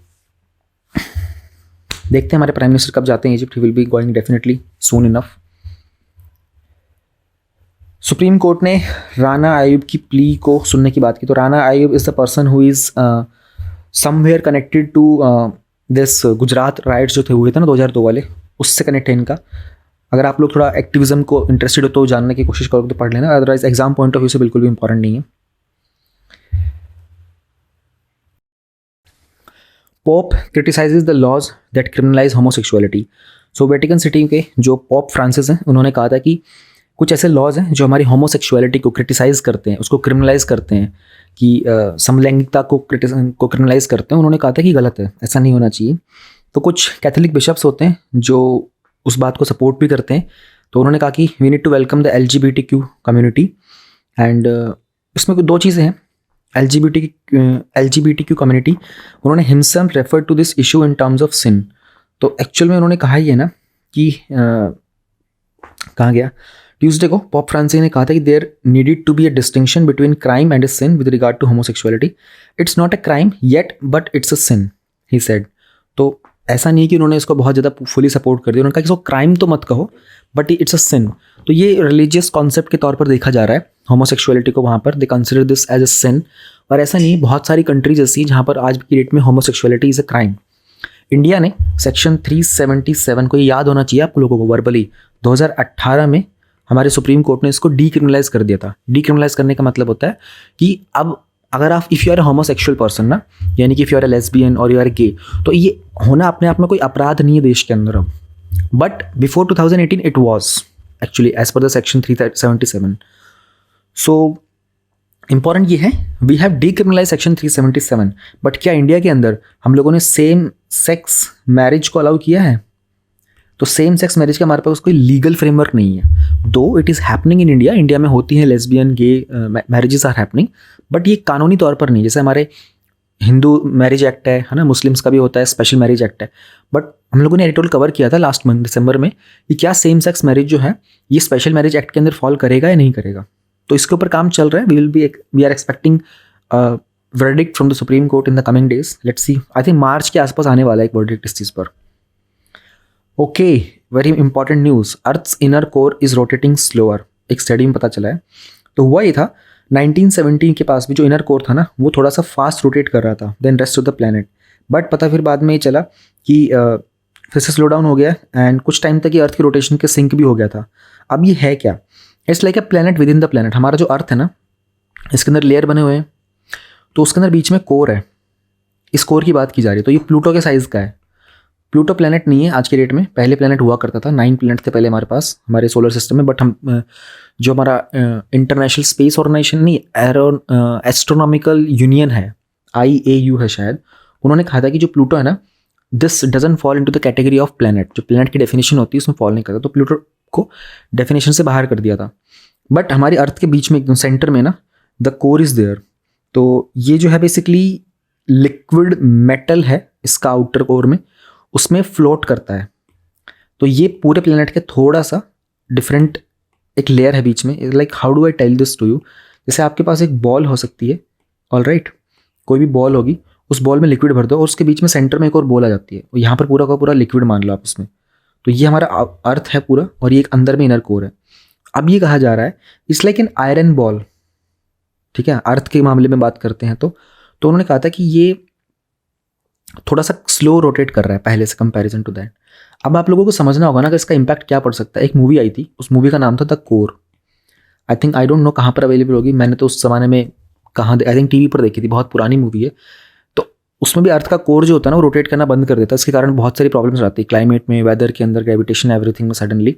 देखते हैं हमारे प्राइम मिनिस्टर कब जाते हैं Egypt. He will be going definitely soon enough. Supreme court ने राना आयुब की प्ली को सुनने की बात की। तो Rana Ayub is the person who is somewhere connected to this Gujarat riots जो थे हुए थे ना 2002 वाले, उससे कनेक्ट है इनका। अगर आप लोग थोड़ा एक्टिविज्म को इंटरेस्टेड हो तो जानने की कोशिश करोगे तो पढ़ लेना, otherwise exam point of view से बिल्कुल भी इंपॉर्टेंट नहीं है। Pope criticizes the laws that criminalize homosexuality. So Vatican City के जो पोप फ्रांसिस हैं, उन्होंने कहा था कि कुछ ऐसे लॉज हैं जो हमारी होमोसेक्सुअलिटी को क्रिटिसाइज करते हैं, उसको क्रिमिनलाइज करते हैं, कि समलैंगिकता को क्रिमिनलाइज करते हैं। उन्होंने कहा था कि गलत है, ऐसा नहीं होना चाहिए। तो कुछ कैथोलिक बिशप्स होते हैं जो उस बात को सपोर्ट भी करते हैं। तो उन्होंने कहा कि we need to welcome the LGBTQ community. And इसमें दो चीज़ें हैं, LGBTQ कम्युनिटी। उन्होंने himself refer to this issue in terms of sin. तो एक्चुअल में उन्होंने कहा ही है ना कि कहाँ गया, ट्यूसडे को पॉप फ्रांसिस ने कहा था कि there needed to be a distinction between crime and a sin with regard to homosexuality. It's not a crime yet but it's a sin, he said. तो ऐसा नहीं कि उन्होंने इसको बहुत ज़्यादा फुली सपोर्ट कर दिया। उन्होंने कहा कि इसको क्राइम तो मत कहो, बट इट्स अ सिन। तो ये रिलीजियस कॉन्सेप्ट के तौर पर देखा जा रहा है होमोसेक्सुअलिटी को, वहाँ पर they consider this as a sin. और ऐसा नहीं, बहुत सारी कंट्रीज ऐसी जहाँ पर आज की डेट में homosexuality is a crime. India ने सेक्शन 377 को, ये याद होना चाहिए आप लोगों को वर्बली, 2018 में हमारे सुप्रीम कोर्ट ने इसको डीक्रिमिनलाइज कर दिया था। डीक्रिमिनलाइज करने का मतलब होता है कि अब अगर आप if you are a homosexual person ना, यानी कि if you are a lesbian और यू आर गे, तो ये होना अपने आप में कोई अपराध नहीं है देश के अंदर अब. But before 2018 it was actually as per the section 377. So important ये है, we have decriminalize section 377. But क्या इंडिया के अंदर हम लोगों ने सेम सेक्स मैरिज को अलाउ किया है? तो सेम सेक्स मैरिज का हमारे पास कोई लीगल फ्रेमवर्क नहीं है. Though it is happening in India, India में होती हैं lesbian gay marriages are happening, but ये कानूनी तौर पर नहीं. जैसे हमारे हिंदू मैरिज एक्ट है ना, मुस्लिम्स का भी होता है, स्पेशल मैरिज एक्ट है. बट हम लोगों ने एडिटोरियल कवर किया था लास्ट मंथ दिसंबर में कि क्या सेम सेक्स मैरिज जो है ये स्पेशल मैरिज एक्ट के अंदर फॉल करेगा या नहीं करेगा. तो इसके ऊपर काम चल रहा है. We are expecting verdict from the supreme court in the coming days. Let's see, I think March के आसपास आने वाला है एक वर्डिक्ट इस चीज़ पर. Okay, very important news, earth's inner core is rotating slower. एक स्टडी में पता चला है. तो हुआ ये था 1917 के पास भी जो इनर कोर था ना, वो थोड़ा सा फास्ट रोटेट कर रहा था than rest of the planet. But पता फिर बाद में ये चला कि फिर से स्लो डाउन हो गया एंड कुछ टाइम तक ये अर्थ की रोटेशन के सिंक भी हो गया था. अब ये है क्या? It's like a planet with in the planet. हमारा जो अर्थ है ना, इसके अंदर लेयर बने हुए हैं, तो उसके अंदर बीच में कोर है. इस कोर की बात की जा रही है. तो ये प्लूटो के साइज़ का है. प्लूटो प्लैनेट नहीं है आज के डेट में, पहले प्लैनेट हुआ करता था. 9 प्लैनेट थे पहले हमारे पास हमारे सोलर सिस्टम में. बट हम जो हमारा इंटरनेशनल स्पेस ऑर्गेनाइजेशन नहीं, एस्ट्रोनॉमिकल यूनियन है, IAU है शायद, उन्होंने कहा था कि जो प्लूटो है ना, this doesn't fall into the category of planet. जो प्लैनेट की डेफिनेशन होती है उसमें फॉल नहीं करता. तो प्लूटो को डेफिनेशन से बाहर कर दिया था. बट हमारी अर्थ के बीच में एकदम सेंटर में ना द कोर इज देयर. तो ये जो है बेसिकली लिक्विड मेटल है इसका आउटर कोर में, उसमें फ्लोट करता है. तो ये पूरे प्लेनेट के थोड़ा सा डिफरेंट एक लेयर है बीच में. Like how do I tell this to you, जैसे आपके पास एक बॉल हो सकती है, ऑलराइट, कोई भी बॉल होगी, उस बॉल में लिक्विड भर दो और उसके बीच में सेंटर में एक और बॉल आ जाती है, और यहाँ पर पूरा का पूरा लिक्विड मान लो आप उसमें. तो ये हमारा अर्थ है पूरा, और ये एक अंदर में इनर कोर है. अब ये कहा जा रहा है it's like an iron ball. ठीक है, अर्थ के मामले में बात करते हैं तो उन्होंने कहा था कि ये थोड़ा सा स्लो रोटेट कर रहा है पहले से कंपैरिजन टू दैट. अब आप लोगों को समझना होगा ना कि इसका इम्पैक्ट क्या पड़ सकता है. एक मूवी आई थी, उस मूवी का नाम था the core. I don't know कहाँ पर अवेलेबल होगी, मैंने तो उस ज़माने में आई थिंक टीवी पर देखी थी, बहुत पुरानी मूवी है. तो उसमें भी अर्थ का कोर जो होता है ना, वो रोटेट करना बंद कर देता है. इसके कारण बहुत सारी प्रॉब्लम्स आती है क्लाइमेट में, वेदर के अंदर, ग्रेविटेशन, एवरीथिंग में सडनली.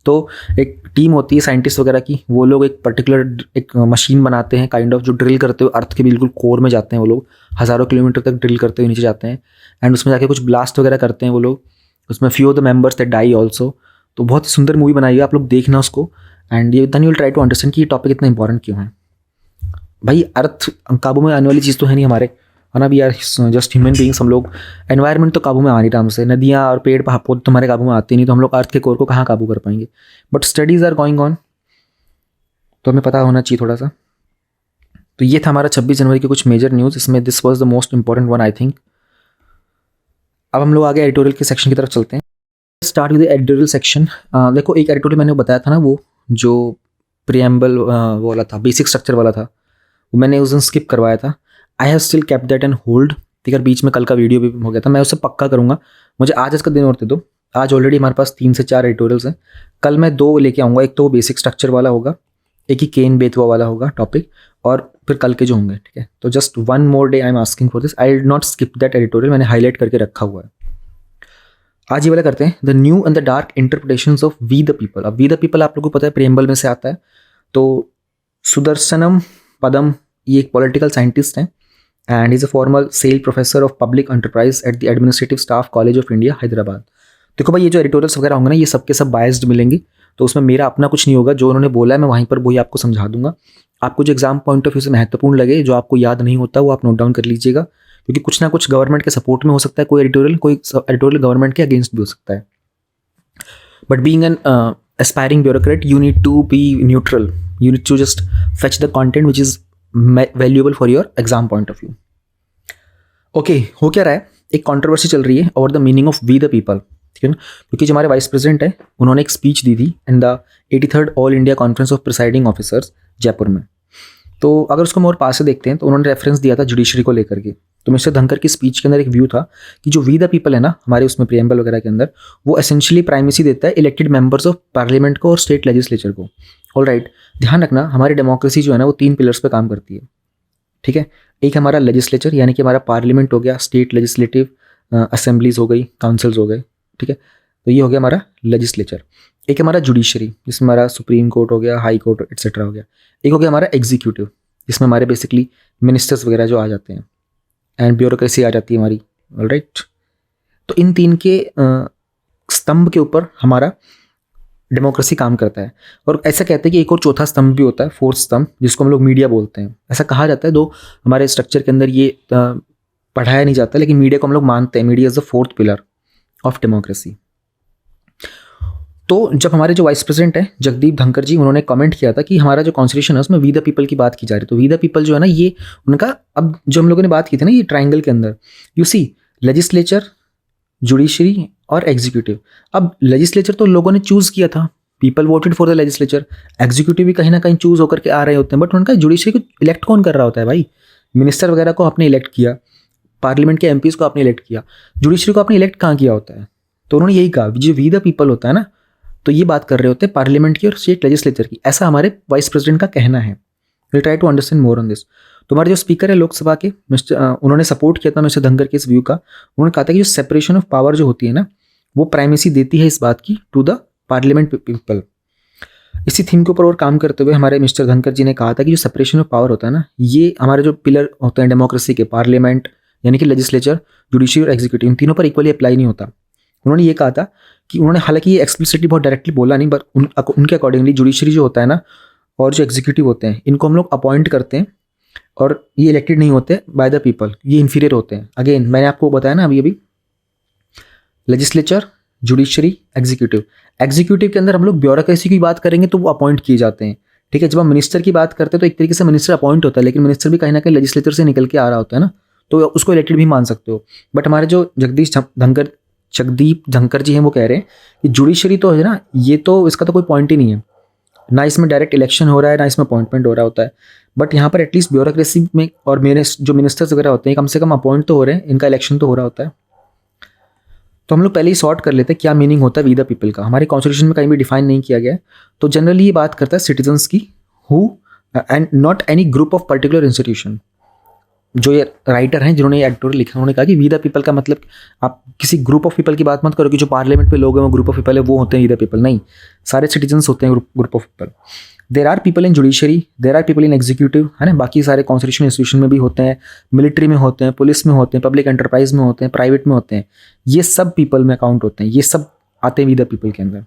तो एक टीम होती है साइंटिस्ट वगैरह की, वो लोग एक पर्टिकुलर एक मशीन बनाते हैं काइंड ऑफ, जो ड्रिल करते हुए अर्थ के बिल्कुल कोर में जाते हैं. वो लोग हज़ारों किलोमीटर तक ड्रिल करते हुए नीचे जाते हैं एंड उसमें जाके कुछ ब्लास्ट वगैरह करते हैं वो लोग. उसमें few of the members they die also. तो बहुत सुंदर मूवी बनाई है, आप लोग देखना उसको. एंड ये then you will try to understand कि ये टॉपिक इतना इंपॉर्टेंट क्यों है. भाई अर्थ काबू में आने वाली चीज़ तो है नहीं हमारे, है ना. We are just human beings. हम लोग एनवायरनमेंट तो काबू में आ नहीं रहा हमसे. नदियाँ और पेड़ पौधे तो हमारे काबू में आते नहीं, तो हम लोग अर्थ के कोर को कहाँ काबू कर पाएंगे. But studies are going on, तो हमें पता होना चाहिए थोड़ा सा. तो ये था हमारा 26 जनवरी के कुछ मेजर न्यूज़. इसमें this was the most important one I think. अब हम लोग आगे एडिटोरियल के सेक्शन की तरफ चलते हैं. Start with editorial section. देखो, एक एडिटोरियल मैंने बताया था ना, वो जो प्रियम्बल वो वाला था, बेसिक स्ट्रक्चर वाला था, वो मैंने उस दिन स्किप करवाया था. I have still kept that and hold. ठीक है, बीच में कल का वीडियो भी हो गया था, मैं उससे पक्का करूँगा. मुझे आज इसका दिन और दे दो. आज ऑलरेडी हमारे पास 3 से 4 एडिटोरियल्स हैं. कल मैं 2 लेके आऊँगा. एक तो वो बेसिक स्ट्रक्चर वाला होगा, एक ही केन बेतवा वाला होगा टॉपिक, और फिर कल के जो होंगे. ठीक है, तो just 1 more day I am asking for this. I did not skip that editorial, मैंने हाईलाइट करके रखा हुआ है. आज ये वाला करते हैं, the new and the dark interpretations of we the people. अब वी द पीपल आप लोगों को पता है प्रियम्बल में से आता है. तो सुदर्शनम पदम ये एक पॉलिटिकल साइंटिस्ट हैं and is a formal cell professor of public enterprise at the Administrative Staff College of India, Hyderabad. देखो भाई, ये जो एडिटोरियल्स वगैरह होंगे ना, ये सबके सब बायस्ड मिलेंगे, तो उसमें मेरा अपना कुछ नहीं होगा. जो उन्होंने बोला है मैं वहीं पर वही आपको समझा दूंगा. आपको जो एग्जाम पॉइंट ऑफ व्यू से महत्वपूर्ण लगे, जो आपको याद नहीं होता, वो आप नोट डाउन कर लीजिएगा, क्योंकि कुछ ना कुछ गवर्नमेंट के सपोर्ट में हो सकता है कोई एडिटोरियल गवर्नमेंट के अगेंस्ट भी हो सकता है. But being an aspiring bureaucrat, you need to be neutral. You need to just fetch the content which is valuable for your exam point of view. Okay, हो क्या रहा है, एक कंट्रोवर्सी चल रही है over the meaning of we the people. ठीक है ना, क्योंकि जो हमारे वाइस प्रेसिडेंट है, उन्होंने एक स्पीच दी थी in the 83rd all India conference of presiding officers Jaipur में. तो अगर उसको हम और पास से देखते हैं, तो उन्होंने रेफरेंस दिया था जुडिशरी को लेकर के. तो मिस्टर धनखड़ की स्पीच के अंदर एक व्यू था कि जो वी द पीपल है ना हमारे उसमें प्रियम्बल वगैरह के अंदर, वो एसेंशियली प्राइमेसी देता है इलेक्टेड मेंबर्स ऑफ पार्लियामेंट को और स्टेट लेजिस्लेचर को. ऑलराइट, ध्यान रखना, हमारी डेमोक्रेसी जो है ना, वो 3 पिलर्स पे काम करती है. ठीक है। एक हमारा लेजिस्लेचर यानी कि हमारा पार्लियामेंट हो गया, स्टेट लेजिस्लेटिव असेंबलीज हो गई, काउंसिल्स हो गए, ठीक है। तो ये हो गया हमारा लेजिस्लेचर। एक हमारा जुडिशरी जिसमें हमारा सुप्रीम कोर्ट हो गया, हाई कोर्ट एक्सेट्रा हो गया। एक हो गया हमारा एग्जीक्यूटिव जिसमें हमारे बेसिकली मिनिस्टर्स वगैरह जो आ जाते हैं एंड ब्यूरोक्रेसी आ जाती है हमारी, ऑलराइट। तो इन तीन के स्तंभ के ऊपर हमारा डेमोक्रेसी काम करता है। और ऐसा कहते हैं कि एक और चौथा स्तंभ भी होता है, फोर्थ स्तंभ, जिसको हम लोग मीडिया बोलते हैं। ऐसा कहा जाता है, दो हमारे स्ट्रक्चर के अंदर ये पढ़ाया नहीं जाता, लेकिन मीडिया को हम लोग मानते हैं, media is the fourth pillar of democracy. तो जब हमारे जो वाइस प्रेसिडेंट है जगदीप धनखड़ जी, उन्होंने कमेंट किया था कि हमारा जो कॉन्स्टिट्यूशन है उसमें वी द पीपल की बात की जा रही है। तो वी द पीपल जो है ना, ये उनका, अब जो हम लोगों ने बात की थी ना, ये ट्राइंगल के अंदर यू सी लेजिस्लेचर, जुडिशरी और एग्जीक्यूटिव। अब लेजिस्लेचर तो लोगों ने चूज किया था, people voted for the legislature. Executive भी कहीं ना कहीं चूज होकर के आ रहे होते हैं, बट उनका जुडिशरी को इलेक्ट कौन कर रहा होता है भाई? मिनिस्टर वगैरह को आपने इलेक्ट किया, पार्लियामेंट के एमपीज को आपने इलेक्ट किया, जुडिशरी को आपने इलेक्ट कहाँ किया होता है? तो उन्होंने यही कहा, जो वी द पीपल होता है ना, तो ये बात कर रहे होते हैं पार्लियामेंट की और स्टेट लेजिस्लेचर की। ऐसा हमारे वाइस प्रेसिडेंट का कहना है। Will try to understand more on this. तो हमारे जो स्पीकर है लोकसभा के उन्होंने सपोर्ट किया था मिस्टर धनखड़ के इस व्यू का। उन्होंने कहा था कि जो सेपरेशन ऑफ पावर जो होती है ना, वो प्राइमेसी देती है इस बात की टू द पार्लियामेंट पीपल। इसी थीम के ऊपर और काम करते हुए हमारे मिस्टर धनखड़ जी ने कहा था कि जो सेपरेशन ऑफ पावर होता है ना, ये हमारे जो पिलर होते हैं डेमोक्रेसी के, पार्लियामेंट यानी कि लेजिस्लेचर, जुडिशरी और एग्जीक्यूटिव, इन तीनों पर इक्वली अप्लाई नहीं होता। उन्होंने ये कहा था कि उन्होंने, हालांकि ये एक्सप्लिसिटली बहुत डायरेक्टली बोला नहीं, बट उनके अकॉर्डिंगली जुडिशरी जो होता है ना और जो एग्जीक्यूटिव होते हैं, इनको हम लोग अपॉइंट करते हैं और ये इलेक्टेड नहीं होते बाय द पीपल, ये इन्फीरियर होते हैं। अगेन मैंने आपको बताया ना अभी लेजिस्लेचर, जुडिशरी, एग्जीक्यूटिव। एग्जीक्यूटिव के अंदर हम लोग ब्यूरोक्रेसी की बात करेंगे तो वो अपॉइंट किए जाते हैं, ठीक है। जब हम मिनिस्टर की बात करते हैं तो एक तरीके से मिनिस्टर अपॉइंट होता है, लेकिन मिनिस्टर भी कहीं ना कहीं लेजिस्लेचर से निकल के आ रहा होता है ना, तो उसको इलेक्टेड भी मान सकते हो। बट हमारे जो जगदीप धनखड़ जी हैं वो कह रहे हैं कि जुडिशरी तो है ना, ये तो इसका तो कोई पॉइंट ही नहीं है, ना इसमें डायरेक्ट इलेक्शन हो रहा है, ना इसमें अपॉइंटमेंट हो रहा होता है। बट यहाँ पर एटलीस्ट ब्यूरोक्रेसी में और मेरे जो मिनिस्टर्स वगैरह होते हैं कम से कम अपॉइंट तो हो रहे हैं, इनका इलेक्शन तो हो रहा होता है। तो हम लोग पहले ही सॉर्ट कर लेते हैं क्या मीनिंग होता है वी द पीपल का। हमारे कॉन्स्टिट्यूशन में कहीं भी डिफाइन नहीं किया गया है। तो जनरली ये बात करता है सिटीजन्स की, who and not any group of particular institution. जो ये राइटर हैं जिन्होंने ये एडिटोरियल लिखा, उन्होंने कहा कि वी द पीपल का मतलब आप किसी ग्रुप ऑफ पीपल की बात मत करो कि जो पार्लियामेंट पे लोग हैं वो ग्रुप ऑफ पीपल है, वो होते हैं वी द पीपल। नहीं, सारे सिटीजन्स होते हैं group of people. There are people in judiciary, there are people in executive, है ना। बाकी सारे कॉन्स्टिट्यूशनल इंस्टीट्यूशन में भी होते हैं, मिलिट्री में होते हैं, पुलिस में होते हैं, पब्लिक एंटरप्राइज में होते हैं, प्राइवेट में होते हैं। ये सब पीपल में अकाउंट होते हैं, ये सब आते हैं वी द पीपल के अंदर।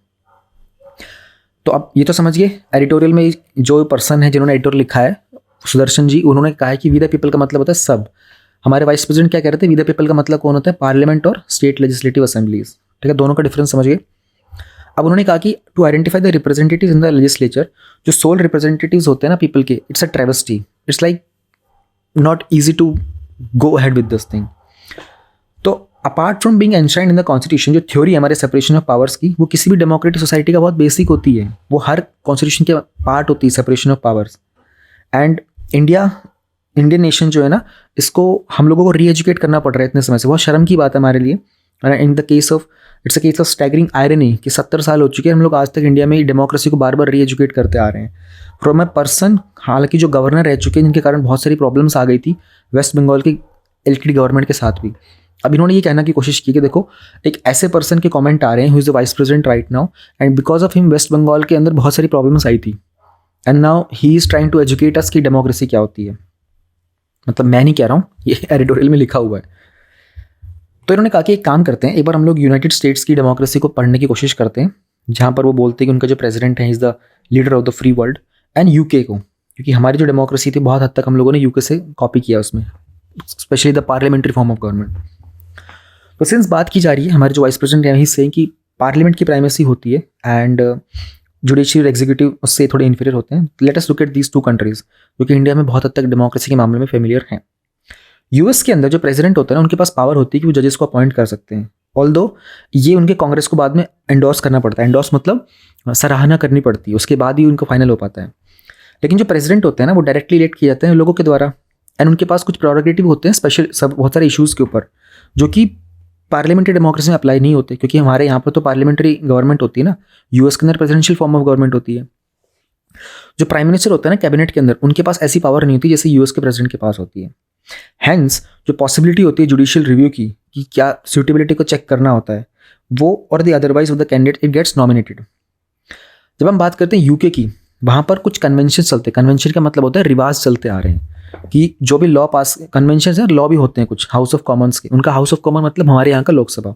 तो अब ये तो समझ गए एडिटोरियल में जो पर्सन है जिन्होंने एडिटोरियल लिखा है, सुदर्शन जी, उन्होंने कहा है कि वी द पीपल का मतलब होता है सब। हमारे वाइस प्रेसिडेंट क्या कह रहे थे, वी द पीपल का मतलब कौन होता है? पार्लियामेंट और स्टेट लेजिस्लेटिव असेंबलीज, ठीक है। दोनों का डिफरेंस समझ गए। अब उन्होंने कहा कि to identify the representatives in the legislature, जो सोल रिप्रेजेंटेटिव्स होते हैं ना पीपल के, it's a travesty, it's like not easy to go ahead with this thing. तो apart from being enshrined in the constitution, जो थ्योरी हमारे separation of powers की, वो किसी भी डेमोक्रेटिक सोसाइटी का बहुत बेसिक होती है, वो हर कॉन्स्टिट्यूशन के पार्ट होती है separation of powers. And Indian nation जो है ना, इसको हम लोगों को री एजुकेट करना पड़ रहा है इतने समय से। बहुत शर्म की बात है हमारे लिए। In the case of, it's a case of staggering irony कि 70 साल हो चुके हैं हम लोग आज तक इंडिया में डेमोक्रेसी को बार बार री एजुकेट करते आ रहे हैं। फ्रॉम ए पर्सन, हालांकि जो गवर्नर रह चुके हैं जिनके कारण बहुत सारी प्रॉब्लम्स आ गई थी वेस्ट बंगाल की एलटीडी गवर्नमेंट के साथ भी। अब इन्होंने ये कहना की कोशिश की कि देखो, एक ऐसे पर्सन के कमेंट आ रहे हैं who is the vice president right now, and because of him West Bengal के अंदर बहुत सारी प्रॉब्लम्स आई थी, and now he is trying to educate us की डेमोक्रेसी क्या होती है। मतलब मैं नहीं कह रहा हूँ, ये एडिटोरियल में लिखा हुआ है। तो इन्होंने कहा कि एक काम करते हैं, एक बार हम लोग यूनाइटेड स्टेट्स की डेमोक्रेसी को पढ़ने की कोशिश करते हैं, जहाँ पर वो बोलते हैं कि उनका जो प्रेसिडेंट है is the leader of the free world, and UK को, क्योंकि हमारी जो डेमोक्रेसी थी बहुत हद तक हम लोगों ने यूके से कॉपी किया उसमें, specially the parliamentary form of government. तो सिंस बात की जा रही है, हमारे जो वाइस प्रेसिडेंट हैं ही से कि पार्लियामेंट की प्राइमेसी होती है एंड जुडिशरी और एग्जीक्यूटिव उससे थोड़े इन्फीरियर होते हैं। Let us look at these two countries जो कि इंडिया में बहुत हद तक डेमोक्रेसी के मामले में फेमिलियर हैं। यूएस के अंदर जो प्रेसिडेंट होता है ना, उनके पास पावर होती है कि वो जजेस को अपॉइंट कर सकते हैं, ऑल्दो ये उनके कांग्रेस को बाद में एंडोर्स करना पड़ता है। एंडोर्स मतलब सराहना करनी पड़ती है, उसके बाद ही उनको फाइनल हो पाता है। लेकिन जो प्रेसिडेंट होते हैं ना, वो डायरेक्टली इलेक्ट किए जाते हैं लोगों के द्वारा, एंड उनके पास कुछ प्रोरोगेटिव होते हैं स्पेशल, सब बहुत सारे इशूज़ के ऊपर, जो कि पार्लियामेंट्री डेमोक्रेसी में अप्लाई नहीं होते, क्योंकि हमारे यहाँ पर तो पार्लियामेंट्री गवर्नमेंट होती है ना, यूएस के अंदर प्रेसिडेंशियल फॉर्म ऑफ गवर्नमेंट होती है। जो प्राइम मिनिस्टर होता है ना कैबिनेट के अंदर, उनके पास ऐसी पावर नहीं होती जैसे यूएस के प्रेसिडेंट के पास होती है। हैंस जो पॉसिबिलिटी होती है जुडिशियल रिव्यू की कि क्या सूटेबिलिटी को चेक करना होता है, वो और the otherwise of the candidate it gets nominated. जब हम बात करते हैं यूके की, वहाँ पर कुछ कन्वेंशन चलते हैं। कन्वेंशन का मतलब होता है रिवाज चलते आ रहे हैं कि जो भी लॉ पास, कन्वेंशन है लॉ भी होते हैं कुछ हाउस ऑफ कॉमन्स के। उनका हाउस ऑफ कॉमन मतलब हमारे यहाँ का लोकसभा,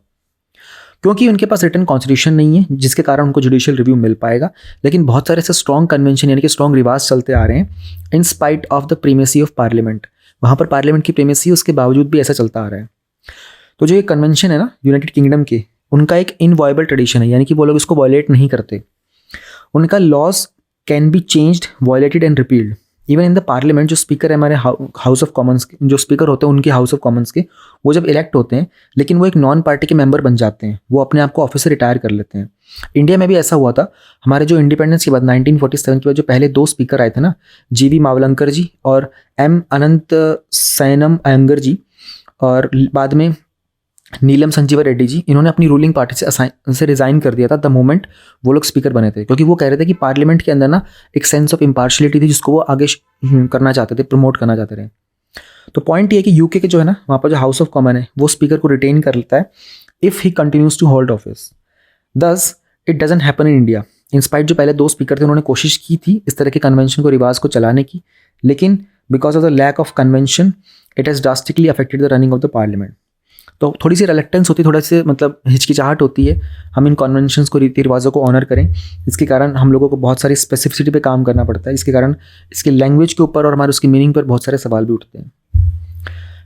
क्योंकि उनके पास रिटन कॉन्स्टिट्यूशन नहीं है जिसके कारण उनको जुडिशियल रिव्यू मिल पाएगा। लेकिन बहुत सारे ऐसे स्ट्रॉन्ग कन्वेंशन यानी कि स्ट्रॉन्ग रिवाज चलते आ रहे हैं in spite of the primacy of parliament. वहाँ पर पार्लियामेंट की प्रीमेसी, उसके बावजूद भी ऐसा चलता आ रहा है। तो जो ये कन्वेंशन है ना यूनाइटेड किंगडम के, उनका एक इनवॉयबल ट्रेडिशन है, यानी कि वो लोग इसको वॉयलेट नहीं करते। उनका laws can be changed, violated and repealed even in the parliament. जो स्पीकर है हमारे हाउस ऑफ कॉमन्स के, जो स्पीकर होते हैं उनके हाउस ऑफ कॉमन्स के, वो जब इलेक्ट होते हैं लेकिन वो एक नॉन पार्टी के मेंबर बन जाते हैं, वो अपने आप को ऑफिस से रिटायर कर लेते हैं। इंडिया में भी ऐसा हुआ था। हमारे जो इंडिपेंडेंस के बाद 1947 के बाद जो पहले 2 स्पीकर आए थे ना, जीवी मावलंकर जी और एम अनंत सैनम अयंगर जी, और बाद में नीलम संजीवा रेड्डी जी, इन्होंने अपनी रूलिंग पार्टी से रिजाइन कर दिया था द मोमेंट वो लोग स्पीकर बने थे, क्योंकि वो कह रहे थे कि पार्लियामेंट के अंदर ना एक सेंस ऑफ इम्पार्शलिटी थी जिसको वो आगे करना चाहते थे, प्रमोट करना चाहते थे। तो पॉइंट ये है कि यूके के जो है ना, वहाँ पर जो हाउस ऑफ कॉमन है वो स्पीकर को रिटेन कर लेता है if he continues to hold office. Thus it doesn't happen in India. In spite जो पहले 2 स्पीकर थे उन्होंने कोशिश की थी इस तरह के कन्वेंशन को, रिवाज को चलाने की, लेकिन because of the lack of convention it has drastically affected the running of the parliament. तो थोड़ी सी रिलेक्टेंस होती है, थोड़ा सी मतलब हिचकिचाहट होती है हम इन कन्वेंशंस को, रीति रिवाजों को ऑनर करें। इसके कारण हम लोगों को बहुत सारी स्पेसिफिसिटी पे काम करना पड़ता है, इसके कारण इसकी लैंग्वेज के ऊपर और हमारे उसकी मीनिंग पर बहुत सारे सवाल भी उठते हैं।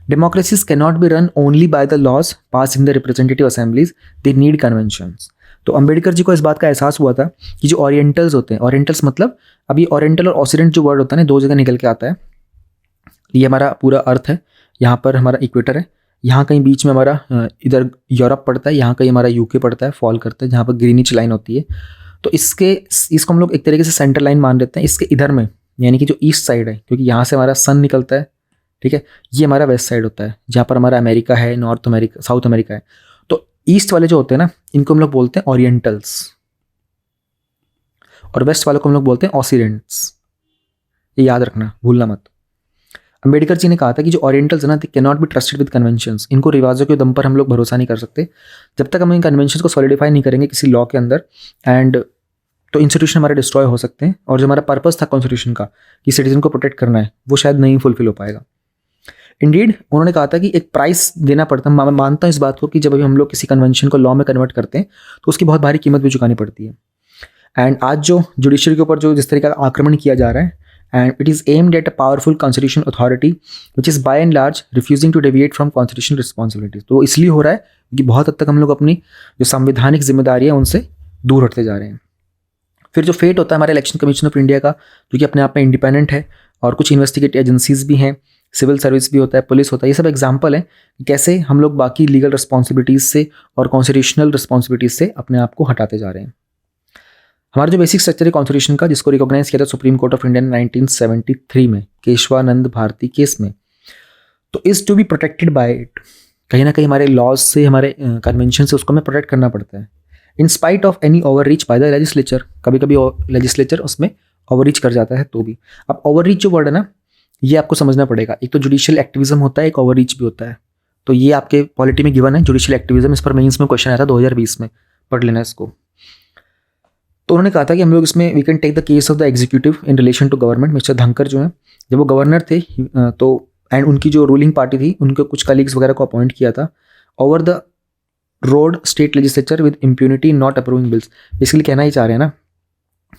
Democracies can not be run only by the laws pass in the representative assemblies, they need conventions. तो अंबेडकर जी को इस बात का एहसास हुआ था कि जो ओरिएंटल्स होते हैं, ओरिएंटल्स मतलब अभी ओरिएंटल और ऑक्सीडेंट जो वर्ड होता है ना, 2 जगह निकल के आता है। ये हमारा पूरा अर्थ है, यहाँ पर हमारा इक्वेटर है, यहाँ कहीं बीच में हमारा इधर यूरोप पड़ता है, यहाँ कहीं हमारा यूके पड़ता है, फॉल करता है, जहाँ पर ग्रीनिच लाइन होती है। तो इसको हम लोग एक तरीके से सेंटर लाइन मान लेते हैं। इसके इधर में यानी कि जो ईस्ट साइड है, क्योंकि यहाँ से हमारा सन निकलता है, ठीक है, ये हमारा वेस्ट साइड होता है जहाँ पर हमारा अमेरिका है, नॉर्थ अमेरिका, साउथ अमेरिका है। तो ईस्ट वाले जो होते हैं ना, इनको हम लोग बोलते हैं ओरिएंटल्स, और वेस्ट वालों को हम लोग बोलते हैं ऑक्सीडेंट्स। ये याद रखना, भूलना मत। अंबेडकर जी ने कहा था कि जो ओरिएंटल्स है ना, they can not be trusted with conventions. इनको रिवाजों के दम पर हम लोग भरोसा नहीं कर सकते जब तक हम इन कन्वेंशंस को सॉलिडिफाई नहीं करेंगे किसी लॉ के अंदर, एंड तो इंस्टीट्यूशन हमारे डिस्ट्रॉय हो सकते हैं, और जो हमारा पर्पस था कॉन्स्टिट्यूशन का कि सिटीजन को प्रोटेक्ट करना है, वो शायद नहीं फुलफिल हो पाएगा। इंडीड उन्होंने कहा था कि एक प्राइस देना पड़ता है। मैं मानता हूँ इस बात को कि जब अभी हम लोग किसी कन्वेंशन को लॉ में कन्वर्ट करते हैं तो उसकी बहुत भारी कीमत भी चुकानी पड़ती है। एंड आज जो जुडिशरी के ऊपर जो जिस तरीके का आक्रमण किया जा रहा है, and it is aimed at a powerful constitutional authority which is by and large refusing to deviate from constitutional responsibilities। तो इसलिए हो रहा है कि बहुत हद तक हम लोग अपनी जो संवैधानिक जिम्मेदारी है उनसे दूर हटते जा रहे हैं। फिर जो फेट होता है हमारे इलेक्शन कमीशन ऑफ इंडिया का, जो कि अपने आप में इंडिपेंडेंट है, और कुछ इन्वेस्टिगेटिव एजेंसीज भी हैं, सिविल सर्विस भी होता है, पुलिस होता है, ये सब एग्जाम्पल है कैसे हम लोग बाकी लीगल रिस्पॉन्सिबिलिटीज से और कॉन्स्टिट्यूशनल रिस्पॉन्सिबिलिटीज से अपने आप को हटाते जा रहे हैं। हमारा जो बेसिक स्ट्रक्चर है कॉन्स्टिट्यूशन का, जिसको रिकॉग्नाइज किया था सुप्रीम कोर्ट ऑफ इंडिया ने 1973 में केशवानंद भारती केस में, तो is to be protected by it. कहीं ना कहीं हमारे लॉज से, हमारे कन्वेंशन से उसको हमें प्रोटेक्ट करना पड़ता है, इन spite of any over reach by the legislature. कभी कभी लेजिस्लेचर उसमें ओवर रीच कर जाता है तो भी। अब ओवर रीच जो वर्ड है ना, ये आपको समझना पड़ेगा। एक तो जुडिशियल एक्टिविज्म होता है, एक ओवर रीच भी होता है। तो ये आपके पॉलिटी में गिवन है, जुडिशियल एक्टिविज्म। इस पर मेंस में क्वेश्चन आया था 2020 में, पढ़ लेना इसको। तो उन्होंने कहा था कि हम लोग इसमें we can take the case of the executive in relation to government. Mister Dhankhar जो है, जब वो गवर्नर थे तो एंड उनकी जो रूलिंग पार्टी थी, उनके कुछ कलीग्स वगैरह को अपॉइंट किया था over the road state legislature with impunity not approving bills. Basically कहना ही चाह रहे हैं ना,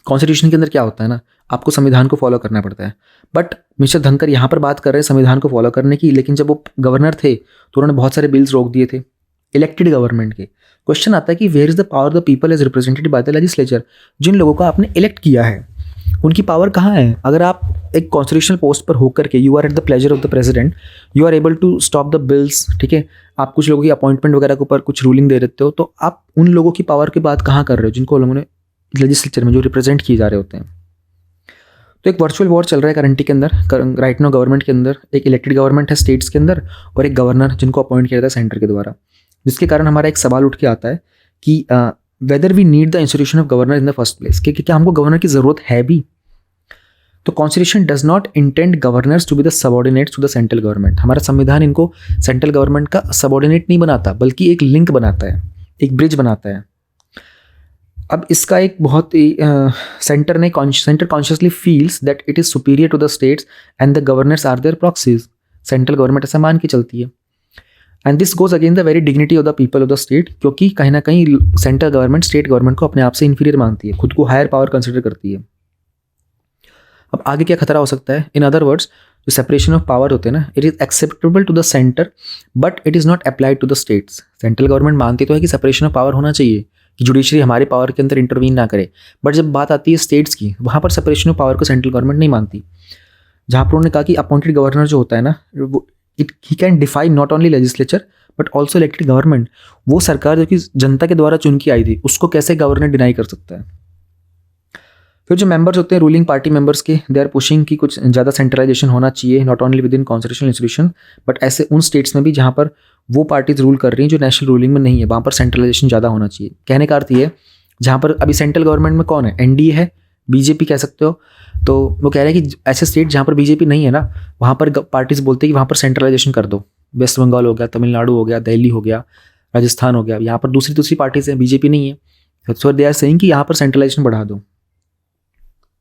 कॉन्स्टिट्यूशन के अंदर क्या होता है ना, आपको संविधान को फॉलो करना पड़ता है। बट मिस्टर धनखड़ यहाँ पर बात कर रहे हैं संविधान को फॉलो करने की, लेकिन जब वो गवर्नर थे तो उन्होंने बहुत सारे बिल्स रोक दिए थे इलेक्टेड गवर्नमेंट के। क्वेश्चन आता है कि where is the power the people is represented by the legislature. जिन लोगों को आपने इलेक्ट किया है उनकी पावर कहाँ है? अगर आप एक कॉन्स्टिट्यूशनल पोस्ट पर होकर के you are at the pleasure of the president, you are able to stop the bills, ठीक है, आप कुछ लोगों की अपॉइंटमेंट वगैरह के ऊपर कुछ रूलिंग दे देते हो, तो आप उन लोगों की पावर की बात कहाँ कर रहे हो जिनको लोगों ने लेजिस्लेचर में जो रिप्रेजेंट किए जा रहे होते हैं। तो एक वर्चुअल वॉर चल रहा है करंटी के अंदर, राइट नाउ गवर्नमेंट के अंदर। एक इलेक्टेड गवर्नमेंट है स्टेट्स के अंदर और एक गवर्नर जिनको अपॉइंट किया जाता है सेंटर के द्वारा, जिसके कारण हमारा एक सवाल उठ के आता है कि whether we need the institution of governor in the first place, कि क्या हमको गवर्नर की ज़रूरत है भी? तो constitution does not intend governors to be the subordinate to the central government. हमारा संविधान इनको सेंट्रल गवर्नमेंट का सबॉर्डिनेट नहीं बनाता, बल्कि एक लिंक बनाता है, एक ब्रिज बनाता है। अब इसका एक बहुत ही centre consciously feels that it is superior to the states and the governors are their proxies. Central government ऐसा मान के चलती है and this goes against the very dignity of the people of the state, क्योंकि कहीं ना कहीं central government state government को अपने आप से इंफीरियर मानती है, खुद को हायर पावर कंसिडर करती है। अब आगे क्या खतरा हो सकता है? इन अदर वर्ड्स, जो सेपरेशन ऑफ पावर होते हैं ना, it is acceptable to the centre but it is not applied to the states. Central government मानती तो है कि सेपरेशन ऑफ पावर होना चाहिए, कि जुडिशरी हमारे पावर के अंदर इंटरवीन ना करे, बट जब बात आती है स्टेट्स की, वहाँ पर सेपरेशन ऑफ पावर को सेंट्रल गवर्नमेंट नहीं मानती। जहाँ पर उन्होंने कहा कि अपॉइंटेड गवर्नर जो होता है ना, it he can define not only legislature but also elected government. वो सरकार जो कि जनता के द्वारा चुन के आई थी, उसको कैसे गवर्नर डिनाई कर सकता है? फिर जो मेंबर्स होते हैं रूलिंग पार्टी मेंबर्स के, दे आर पुशिंग कि कुछ ज़्यादा सेंट्रलाइजेशन होना चाहिए, not only with in constitutional institution but ऐसे उन स्टेट्स में भी जहाँ पर वो पार्टीज रूल कर रही हैं जो नेशनल रूलिंग में नहीं है, वहाँ पर सेंट्रलाइजेशन ज़्यादा होना चाहिए। कहने का अर्थ ये है, जहाँ पर अभी सेंट्रल गवर्नमेंट में कौन है? एनडीए है, बीजेपी कह सकते हो। तो वो कह रहे हैं कि ऐसे स्टेट जहाँ पर बीजेपी नहीं है ना, वहाँ पर पार्टीज बोलते हैं कि वहाँ पर सेंट्रलाइजेशन कर दो। वेस्ट बंगाल हो गया, तमिलनाडु हो गया, दिल्ली हो गया, राजस्थान हो गया, यहाँ पर दूसरी पार्टीज हैं, बीजेपी नहीं है, सो दे आर सेइंग कि यहाँ पर सेंट्रलाइजेशन बढ़ा दो।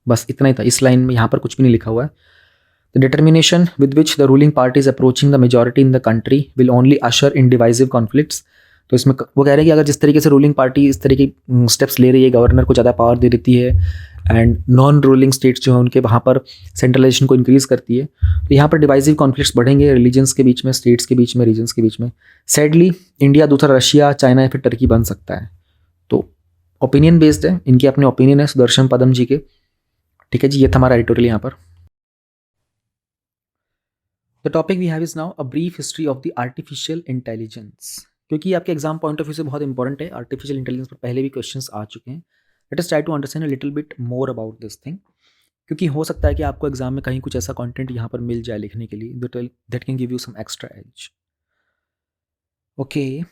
बस इतना ही था इस लाइन में, यहाँ पर कुछ भी नहीं लिखा हुआ है। The determination with which the ruling party is approaching the majority in the country will only usher in divisive conflicts. तो इसमें वो कह रहे हैं कि अगर जिस तरीके से रूलिंग पार्टी इस तरह की स्टेप्स ले रही है, गवर्नर को ज़्यादा पावर दे देती है एंड नॉन रूलिंग स्टेट्स जो हैं उनके वहाँ पर सेंट्रलाइजेशन को इंक्रीज़ करती है, तो यहाँ पर डिवाइसिव कॉन्फ्लिक्ट्स बढ़ेंगे, रिलीजन्स के बीच में, स्टेट्स के बीच में, रीजन्स के बीच में। सैडली इंडिया दूसरा रशिया, चाइना या फिर टर्की बन सकता है। तो ओपिनियन बेस्ड है, इनके अपने ओपिनियन है सुदर्शन पदम जी के। ठीक है जी, ये था हमारा एडिटोरियल यहाँ पर। The topic we have is now a brief history of the artificial intelligence, क्योंकि आपके एग्जाम पॉइंट ऑफ व्यू से बहुत इंपॉर्टेंट है। आर्टिफिशियल इंटेलिजेंस पर पहले भी क्वेश्चंस आ चुके हैं। Let us try to understand a little bit more about this thing, क्योंकि हो सकता है कि आपको एग्जाम में कहीं कुछ ऐसा कंटेंट यहाँ पर मिल जाए लिखने के लिए that can give you some extra edge. Okay,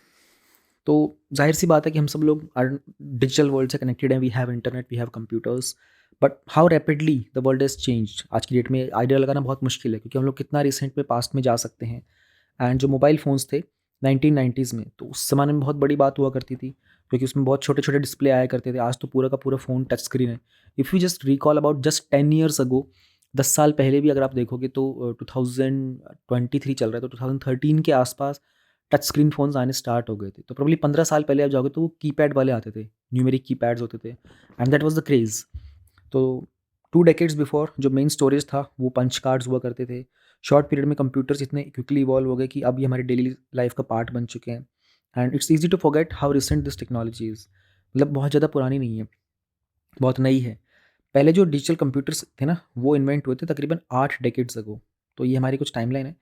तो जाहिर सी बात है कि हम सब लोग डिजिटल वर्ल्ड से कनेक्टेड हैं। We have internet, we have computers, but how rapidly the world has changed. आज की डेट में आइडिया लगाना बहुत मुश्किल है, क्योंकि हम लोग कितना रिसेंट में पास्ट में जा सकते हैं। एंड जो मोबाइल फ़ोन्स थे 1990s में, तो उस ज़माने में बहुत बड़ी बात हुआ करती थी, क्योंकि उसमें बहुत छोटे छोटे डिस्प्ले आया करते थे। आज तो पूरा का पूरा फ़ोन टच स्क्रीन है। If you just recall about just 10 years ago, 10 साल पहले भी अगर आप देखोगे तो 2023 चल रहा है, तो 2013 के आसपास टच स्क्रीन फ़ोन्स आने स्टार्ट हो गए थे। तो प्रॉब्ली 15 साल पहले आप जाओगे तो वो कीपैड वाले आते थे, न्यूमेरिक कीपैड्स होते थे, and that was the craze. तो 2 डेकेड्स बिफोर जो मेन स्टोरेज था वो पंच कार्ड्स हुआ करते थे। शॉर्ट पीरियड में कंप्यूटर्स इतने क्विकली इवॉल्व हो गए कि अब ये हमारी डेली लाइफ का पार्ट बन चुके हैं। And it's easy to forget how recent this technology is. मतलब बहुत ज़्यादा पुरानी नहीं है, बहुत नई है। पहले जो डिजिटल कंप्यूटर्स थे ना, वो इन्वेंट हुए थे तकरीबन 8 डेकेड्स अगो। तो ये हमारी कुछ टाइमलाइन है।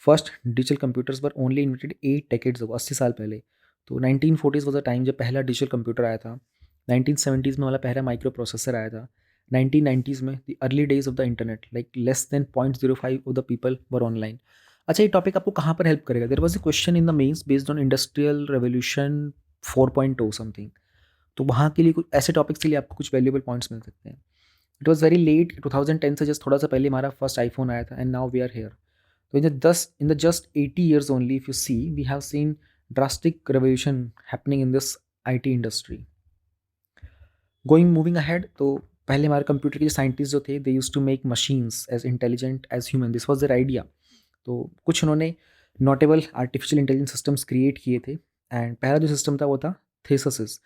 First digital computers were only invented 8 decades ago, 80 साल पहले। तो 1940s वाज द टाइम जब पहला डिजिटल कंप्यूटर आया था। 1970s में वाला पहला माइक्रो प्रोसेसर आया था। 1990s में the early days of the internet, like less than 0.05 of the people were online. अच्छा, ये टॉपिक आपको कहाँ पर हेल्प करेगा? There was a question in the mains based on industrial revolution 4.0 something. तो वहाँ के लिए कुछ ऐसे टॉपिक्स के लिए आपको कुछ वैल्यूएबल पॉइंट्स मिल सकते हैं। इट वॉज वेरी लेट, 2010 से जस्ट थोड़ा सा पहले हमारा फर्स्ट आईफोन आया था, and now we are here. तो in the just 80 years only, if you see, we have seen drastic revolution happening in this IT industry. Moving ahead, तो पहले हमारे कंप्यूटर के साइंटिस्ट जो थे, they use to make machines as intelligent as human, this was their idea. तो कुछ उन्होंने notable artificial intelligence systems create किए थे, एंड पहला जो सिस्टम था वो था थेसिस।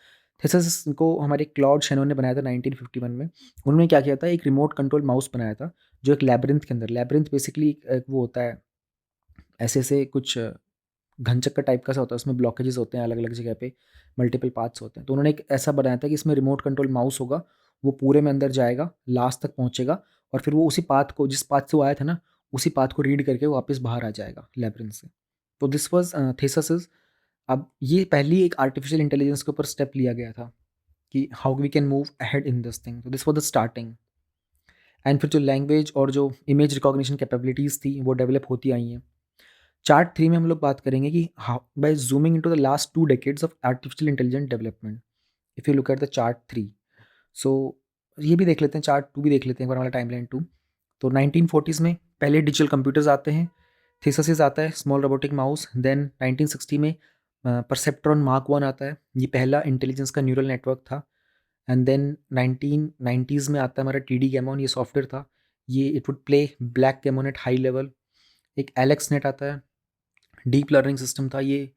थेसिस को हमारे क्लॉड शेनन ने बनाया था 1951 में। उन्होंने क्या किया था, एक रिमोट कंट्रोल माउस बनाया था, जो एक लैब्रिंथ के अंदर, लैब्रिंथ बेसिकली एक वो होता है, ऐसे ऐसे कुछ घनचक्कर टाइप का सा होता है, उसमें ब्लॉकेजेस होते हैं अलग अलग जगह पे, मल्टीपल पाथ्स होते हैं। तो उन्होंने एक ऐसा बनाया था कि इसमें रिमोट कंट्रोल माउस होगा, वो पूरे में अंदर जाएगा, लास्ट तक पहुंचेगा, और फिर वो उसी पाथ को, जिस पाथ से वो आया था ना, उसी पाथ को रीड करके वो वापस बाहर आ जाएगा लैब्रिंथ से। तो दिस वॉज थेसिस। अब ये पहली एक आर्टिफिशियल इंटेलिजेंस के ऊपर स्टेप लिया गया था कि how we can move ahead in this thing. तो this was the starting. And फिर जो लैंग्वेज और जो इमेज रिकॉग्निशन कैपेबिलिटीज़ थी वो डेवलप होती आई हैं। चार्ट 3 में हम लोग बात करेंगे कि how by zooming into the last 2 decades of artificial intelligence development. If you look at the chart 3, सो ये भी देख लेते हैं, चार्ट 2 भी देख लेते हैं एक बार, हमारा टाइमलाइन 2। तो 1940s में पहले डिजिटल कंप्यूटर्स आते हैं, थीसिस आता है, स्मॉल रोबोटिक माउस। देन 1960 में परसेप्ट्रॉन मार्क 1 आता है, ये पहला इंटेलिजेंस का न्यूरल नेटवर्क था। एंड देन 1990s में आता है हमारा टी डी गैमॉन, ये सॉफ्टवेयर था, ये it would play backgammon at high level. एक एलेक्स नेट आता है, डीप लर्निंग सिस्टम था ये,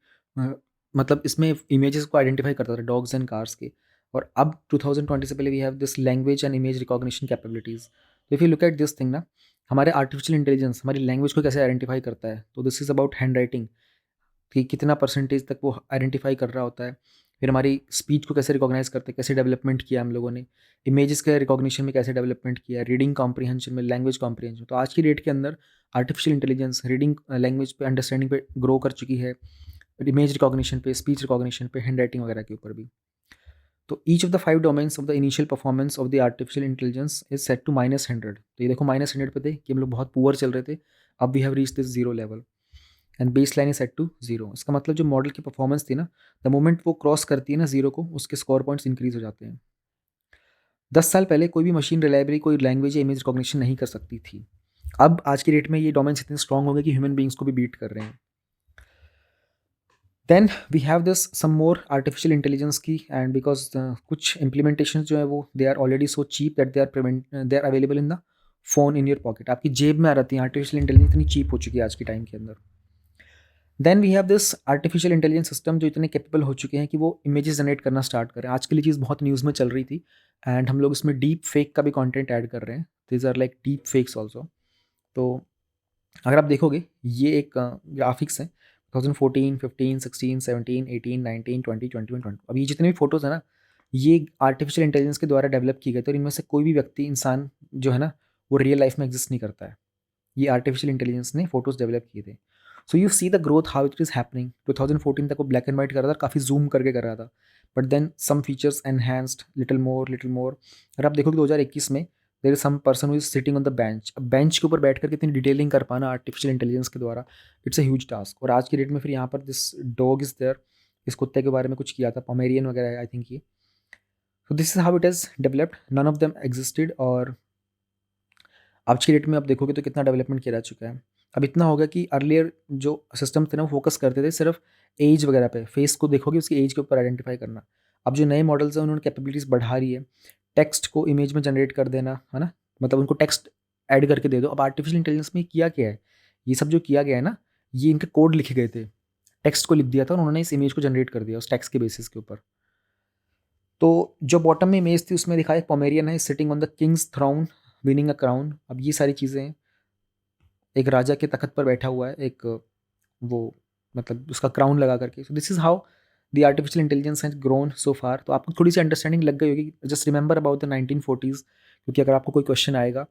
मतलब इसमें इमेजेस को आइडेंटिफाई करता था डॉग्स एंड कार्स के। और अब 2020 से पहले we have this language and image recognition capabilities. तो if you look at this thing ना, हमारे आर्टिफिशियल इंटेलिजेंस हमारी लैंग्वेज को कैसे आइडेंटिफाई करता है, तो this is about hand writing कि कितना परसेंटेज तक वो आइडेंटिफाई कर रहा होता है। फिर हमारी स्पीच को कैसे रिकॉग्नाइज करते हैं, कैसे डेवलपमेंट किया हम लोगों ने, इमेजेस के रिकॉग्निशन में कैसे डेवलपमेंट किया, रीडिंग कॉम्प्रीहेंशन में, लैंग्वेज कॉम्प्रीहेंशन। तो आज की डेट के अंदर आर्टिफिशियल इंटेलिजेंस रीडिंग लैंग्वेज पे, अंडरस्टैंडिंग पे ग्रो कर चुकी है, इमेज रिकॉग्निशन पे, स्पीच रिकॉग्निशन पे, हैंड राइटिंग वगैरह के ऊपर भी। तो each of the 5 domains of the initial performance of the artificial intelligence is set to -100। तो ये देखो -100 पे थे कि हम लोग बहुत पुअर चल रहे थे, अब we have reach this 0 level and baseline is set to 0। इसका मतलब जो मॉडल की परफॉर्मेंस थी ना, द मोमेंट वो क्रॉस करती है ना 0 को, उसके स्कोर पॉइंट्स इंक्रीज हो जाते हैं। 10 साल पहले कोई भी मशीन रिलायबली कोई लैंग्वेज या इमेज रिकॉग्निशन नहीं कर सकती थी। अब आज की डेट में ये डोमेन्स इतने स्ट्रॉन्ग हो गए कि ह्यूमन बींग्स को भी बीट कर रहे हैं। Then we have this some more artificial intelligence की, एंड बिकॉज कुछ इम्प्लीमेंटेशन जो है वो they are already so cheap that they are available in the phone in your pocket. आपकी जेब में आ रहती है। आर्टिफिशियल इंटेलिजेंस इतनी चीप हो चुकी है आज के टाइम के अंदर। Then we have this artificial intelligence system जो इतने कैपेबल हो चुके हैं कि वो इमेजेस जनरेट करना स्टार्ट करें। आजकल ये चीज़ बहुत न्यूज़ में चल रही थी, एंड हम लोग इसमें डीप फेक का भी कंटेंट ऐड कर रहे हैं। These are like deep fakes also. तो अगर आप देखोगे ये एक ग्राफिक्स है 2014, 15, 16, 17, 18, 19, 20, 21, 20। अब ये जितने भी फोटोज़ हैं ना, ये आर्टिफिशियल इंटेलिजेंस के द्वारा डेवलप किए गए थे, और इनमें से कोई भी व्यक्ति, इंसान जो है ना, वो रियल लाइफ में एग्जिस्ट नहीं करता है। ये आर्टिफिशियल इंटेलिजेंस ने फोटोज़ डेवलप किए थे। So you see the growth how it is happening. 2014 तक वो ब्लैक एंड वाइट कर रहा था, काफ़ी जूम करके कर रहा था, but then some features enhanced little more little more. अगर आप देखोगे 2021 में there is some person who is sitting on the bench. अब बेंच के ऊपर बैठ कर कितनी डिटेलिंग कर पाना आर्टिफिशियल इंटेलिजेंस के द्वारा, इट्स अ ह्यूज टास्क। और आज की डेट में फिर यहाँ पर दिस डॉग इज देयर, इस कुत्ते के बारे में कुछ किया था, पोमेरियन वगैरह आई थिंक ये। So this is how it is developed, none of them existed. और आज की डेट में आप देखोगे तो कितना डेवलपमेंट किया जा चुका है। अब इतना होगा कि अर्लियर जो सिस्टम थे ना, वो फोकस करते थे सिर्फ एज वगैरह पे, फेस को देखोगे उसकी एज के ऊपर आइडेंटिफाई करना। अब जो नए मॉडल्स हैं उन्होंने कैपेबिलिटीज़ बढ़ा रही है, टेक्स्ट को इमेज में जनरेट कर देना, है ना, मतलब उनको टेक्स्ट ऐड करके दे दो। अब आर्टिफिशियल इंटेलिजेंस में किया क्या है, ये सब जो किया गया है ना, ये इनके कोड लिखे गए थे, टेक्स्ट को लिख दिया था और उन्होंने इस इमेज को जनरेट कर दिया उस टेक्स्ट के बेसिस के ऊपर। तो जो बॉटम में इमेज थी उसमें दिखाया एक पोमेरियन है sitting on the king's throne winning a crown. अब ये सारी चीज़ें हैं, एक राजा के तख्त पर बैठा हुआ है, एक वो मतलब उसका क्राउन लगा करके। So this is how the artificial intelligence has grown so far. तो आपको थोड़ी सी अंडरस्टैंडिंग लग गई होगी। Just remember about the 1940s, क्योंकि अगर आपको कोई क्वेश्चन आएगा,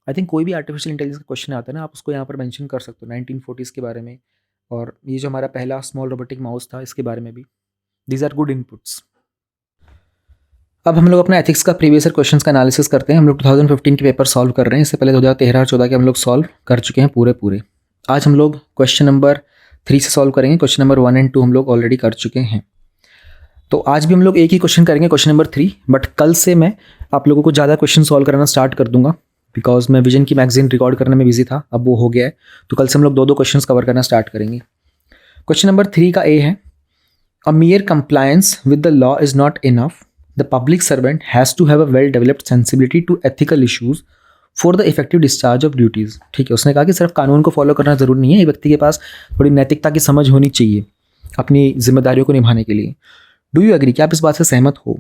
आई थिंक कोई भी आर्टिफिशियल इंटेलिजेंस का क्वेश्चन आता है ना, आप उसको यहाँ पर मेंशन कर सकते हो 1940s के बारे में। और ये जो हमारा पहला स्मॉल रोबोटिक माउस था, इसके बारे में भी। These are good inputs. अब हम लोग अपना एथिक्स का प्रीवियस ईयर क्वेश्चंस का एनालिसिस करते हैं। हम लोग 2015 के पेपर सॉल्व कर रहे हैं, इससे पहले 2013 और 14 के हम लोग सॉल्व कर चुके हैं पूरे। आज हम लोग क्वेश्चन नंबर 3 से सॉल्व करेंगे। क्वेश्चन नंबर 1 और 2 हम लोग ऑलरेडी कर चुके हैं। तो आज भी हम लोग एक ही क्वेश्चन करेंगे, क्वेश्चन नंबर 3। बट कल से मैं आप लोगों को ज़्यादा क्वेश्चन सॉल्व कराना स्टार्ट कर दूंगा, बिकॉज मैं विजन की मैगजीन रिकॉर्ड करने में बिजी था, अब वो हो गया है। तो कल से हम लोग 2-2 क्वेश्चन कवर करना स्टार्ट करेंगे। क्वेश्चन नंबर 3 का ए है, अ mere compliance with the law is not enough. The public servant has to have a well-developed sensibility to ethical issues for the effective discharge of duties. ठीक है, उसने कहा कि सिर्फ कानून को फॉलो करना जरूरी नहीं है, एक व्यक्ति के पास थोड़ी नैतिकता की समझ होनी चाहिए अपनी जिम्मेदारियों को निभाने के लिए। Do you agree? क्या आप इस बात से सहमत हो?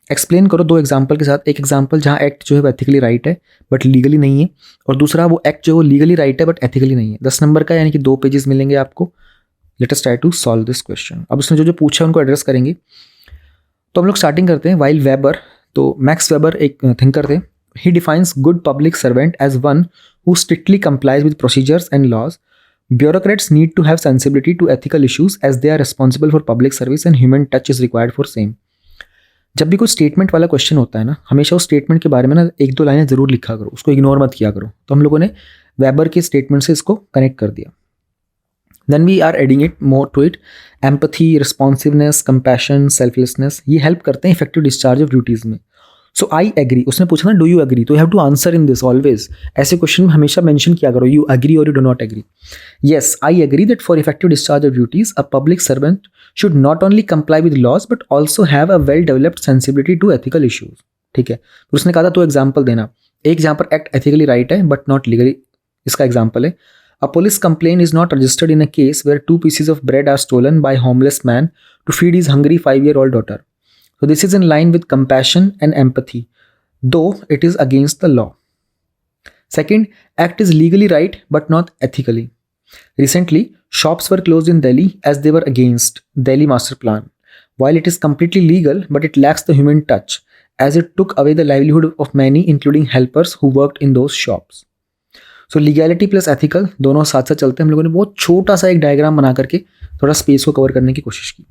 एक्सप्लेन करो 2 एग्जाम्पल के साथ। एक एग्जाम्पल जहाँ एक्ट जो है वो एथिकली राइट है बट लीगली नहीं है, और दूसरा वो एक्ट जो है लीगली राइट है बट एथिकली नहीं है। 10 नंबर का, यानी कि 2 पेजेस मिलेंगे आपको। Let us try to solve this question. अब उसने जो पूछा उनको एड्रेस करेंगे। तो हम लोग स्टार्टिंग करते हैं। वाइल वेबर, तो मैक्स वेबर एक थिंकर थे। He defines good public servant as one who strictly complies with procedures and laws. Bureaucrats need to have sensibility to ethical issues as they are responsible for public service and human touch is required for same. जब भी कोई statement वाला question होता है ना, हमेशा उस statement के बारे में ना 1-2 लाइनें जरूर लिखा करो, उसको इग्नोर मत किया करो। तो हम लोगों ने वेबर के स्टेटमेंट से इसको कनेक्ट कर दिया। Then we are adding it more to it. Empathy, responsiveness, compassion, selflessness, ये हेल्प करते हैं इफेक्टिव डिस्चार्ज ऑफ ड्यूटीज़ में। सो आई एग्री, उसने पूछा ना डू यू एग्री, तो you have to answer in this always. ऐसे क्वेश्चन में हमेशा मेंशन किया करो यू एग्री और you do not agree. Yes I agree that for effective discharge of duties a public servant should not only comply with laws but also have a well developed sensibility to ethical issues. ठीक है, फिर उसने कहा था तो example देना, एक जहाँ पर एक्ट एथिकली राइट है बट नॉट लीगली, इसका एग्जाम्पल है a police complaint is not registered in a case where 2 pieces of bread are stolen by homeless man to feed his hungry 5-year-old daughter. So this is in line with compassion and empathy, though it is against the law. Second, act is legally right but not ethically. Recently, shops were closed in Delhi as they were against Delhi Master Plan. While it is completely legal, but it lacks the human touch as it took away the livelihood of many, including helpers who worked in those shops. So legality plus ethical दोनों साथ साथ चलते हैं। हम लोगों ने बहुत छोटा सा एक डायग्राम बना करके थोड़ा स्पेस को कवर करने की कोशिश की।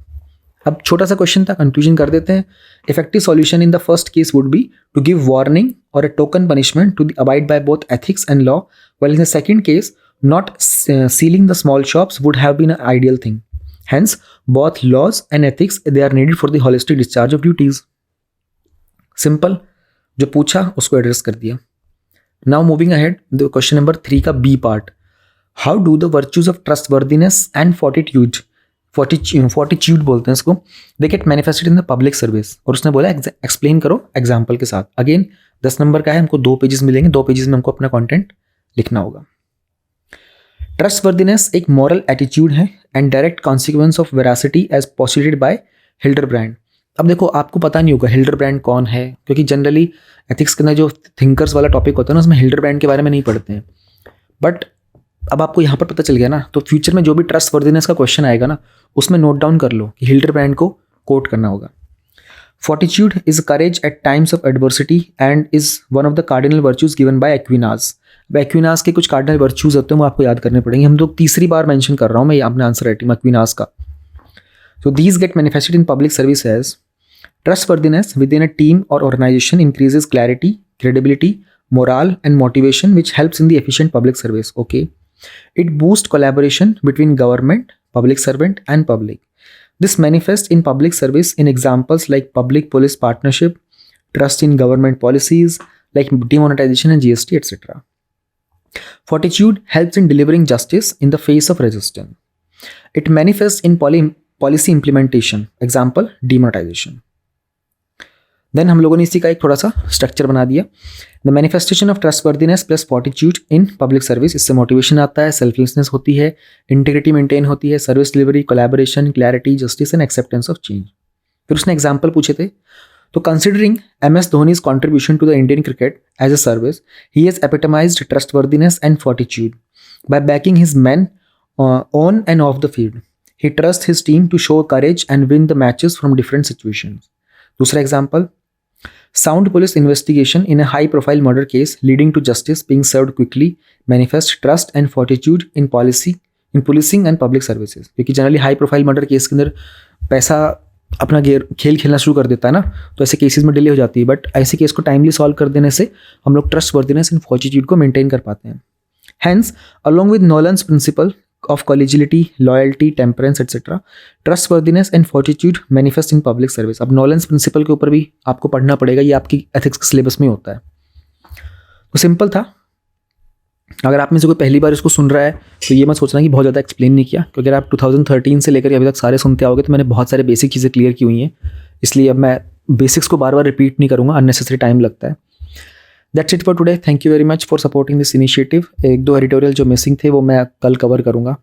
अब छोटा सा क्वेश्चन था, कंक्लूजन कर देते हैं। Effective solution in the first case would be to give warning और a token punishment to abide by both ethics and law, while in the second case not sealing the small shops would have been a ideal thing. Hence both laws and ethics they are needed for the holistic discharge of duties. Simple, जो पूछा उसको address कर दिया। Now moving ahead, the question number 3 का B part, how do the virtues of trustworthiness and fortitude बोलते हैं इसको, they get manifested in the public service. और उसने बोला एक्सप्लेन करो एग्जाम्पल के साथ। अगेन 10 नंबर का है, हमको 2 पेजेस मिलेंगे, 2 पेजेस में हमको अपना कंटेंट लिखना होगा। ट्रस्टवर्दीनेस एक मॉरल एटीट्यूड है and direct consequence of veracity as postulated by Hildebrand. अब देखो आपको पता नहीं होगा हिल्डरब्रांड कौन है, क्योंकि जनरली एथिक्स के अंदर जो थिंकर्स वाला टॉपिक होता है ना उसमें हिल्डरब्रांड के बारे में नहीं पढ़ते हैं। बट अब आपको यहाँ पर पता चल गया ना, तो फ्यूचर में जो भी ट्रस्टवर्दीनेस का क्वेश्चन आएगा ना उसमें नोट डाउन कर लो कि हिल्डरब्रांड को कोट करना होगा। Fortitude is courage at times of adversity and is one of the cardinal virtues given by Aquinas. Aquinas के कुछ कार्डिनल वर्च्यूज होते हैं वो आपको याद करने पड़ेंगे। हम तो तीसरी बार मेंशन कर रहा हूँ मैं अपने आंसर राइटिंग एक्विनास का। So these get manifested in public service as trustworthiness within a team or organization increases clarity, credibility, morale and motivation which helps in the efficient public service. Okay. It boosts collaboration between government, public servant and public. This manifests in public service in examples like public police partnership, trust in government policies like demonetization and GST, etc. Fortitude helps in delivering justice in the face of resistance. It manifests in policy implementation, example demonetization. Then हम लोगों ने इसी का एक थोड़ा सा structure बना दिया। The manifestation of trustworthiness plus fortitude in public service, इससे मोटिवेशन आता है, सेल्फलेसनेस होती है, इंटीग्रिटी मेंटेन होती है, service delivery, collaboration, clarity, justice and acceptance of change. फिर उसने एग्जाम्पल पूछे थे, तो considering MS Dhoni's contribution to the Indian cricket as a service, he has epitomized trustworthiness and fortitude by backing his man on and off the field. He trusts his team to show courage and win the matches from different situations. दूसरा example, sound police investigation in a high-profile murder case leading to justice being served quickly manifests trust and fortitude in policing and public services. क्योंकि generally high profile murder case के अंदर पैसा अपना खेल खेलना शुरू कर देता है ना, तो ऐसे केसेस में डिले हो जाती है। बट ऐसे केस को टाइमली सॉल्व कर देने से हम लोग ट्रस्टवर्दीनेस एंड फॉर्टिट्यूड को मेंटेन कर पाते हैं। Hence, along with Nolan's principle of collegiality, loyalty, temperance, etc., trustworthiness and fortitude manifest in public service. अब Nolan's principle के ऊपर भी आपको पढ़ना पड़ेगा, ये आपकी एथिक्स के सिलेबस में होता है। तो सिंपल था। अगर आप में से कोई पहली बार इसको सुन रहा है तो ये मत सोचना कि बहुत ज़्यादा एक्सप्लेन नहीं किया, क्योंकि अगर आप 2013 से लेकर अभी तक सारे सुनते आओगे तो मैंने बहुत सारे बेसिक चीज़ें क्लियर की हुई हैं, इसलिए अब मैं बेसिक्स को बार बार रिपीट नहीं करूँगा, अननेसेसरी टाइम लगता है। That's it for today. Thank you very much for supporting this initiative. 1-2 editorial जो मिसिंग थे वो मैं कल कवर करूँगा।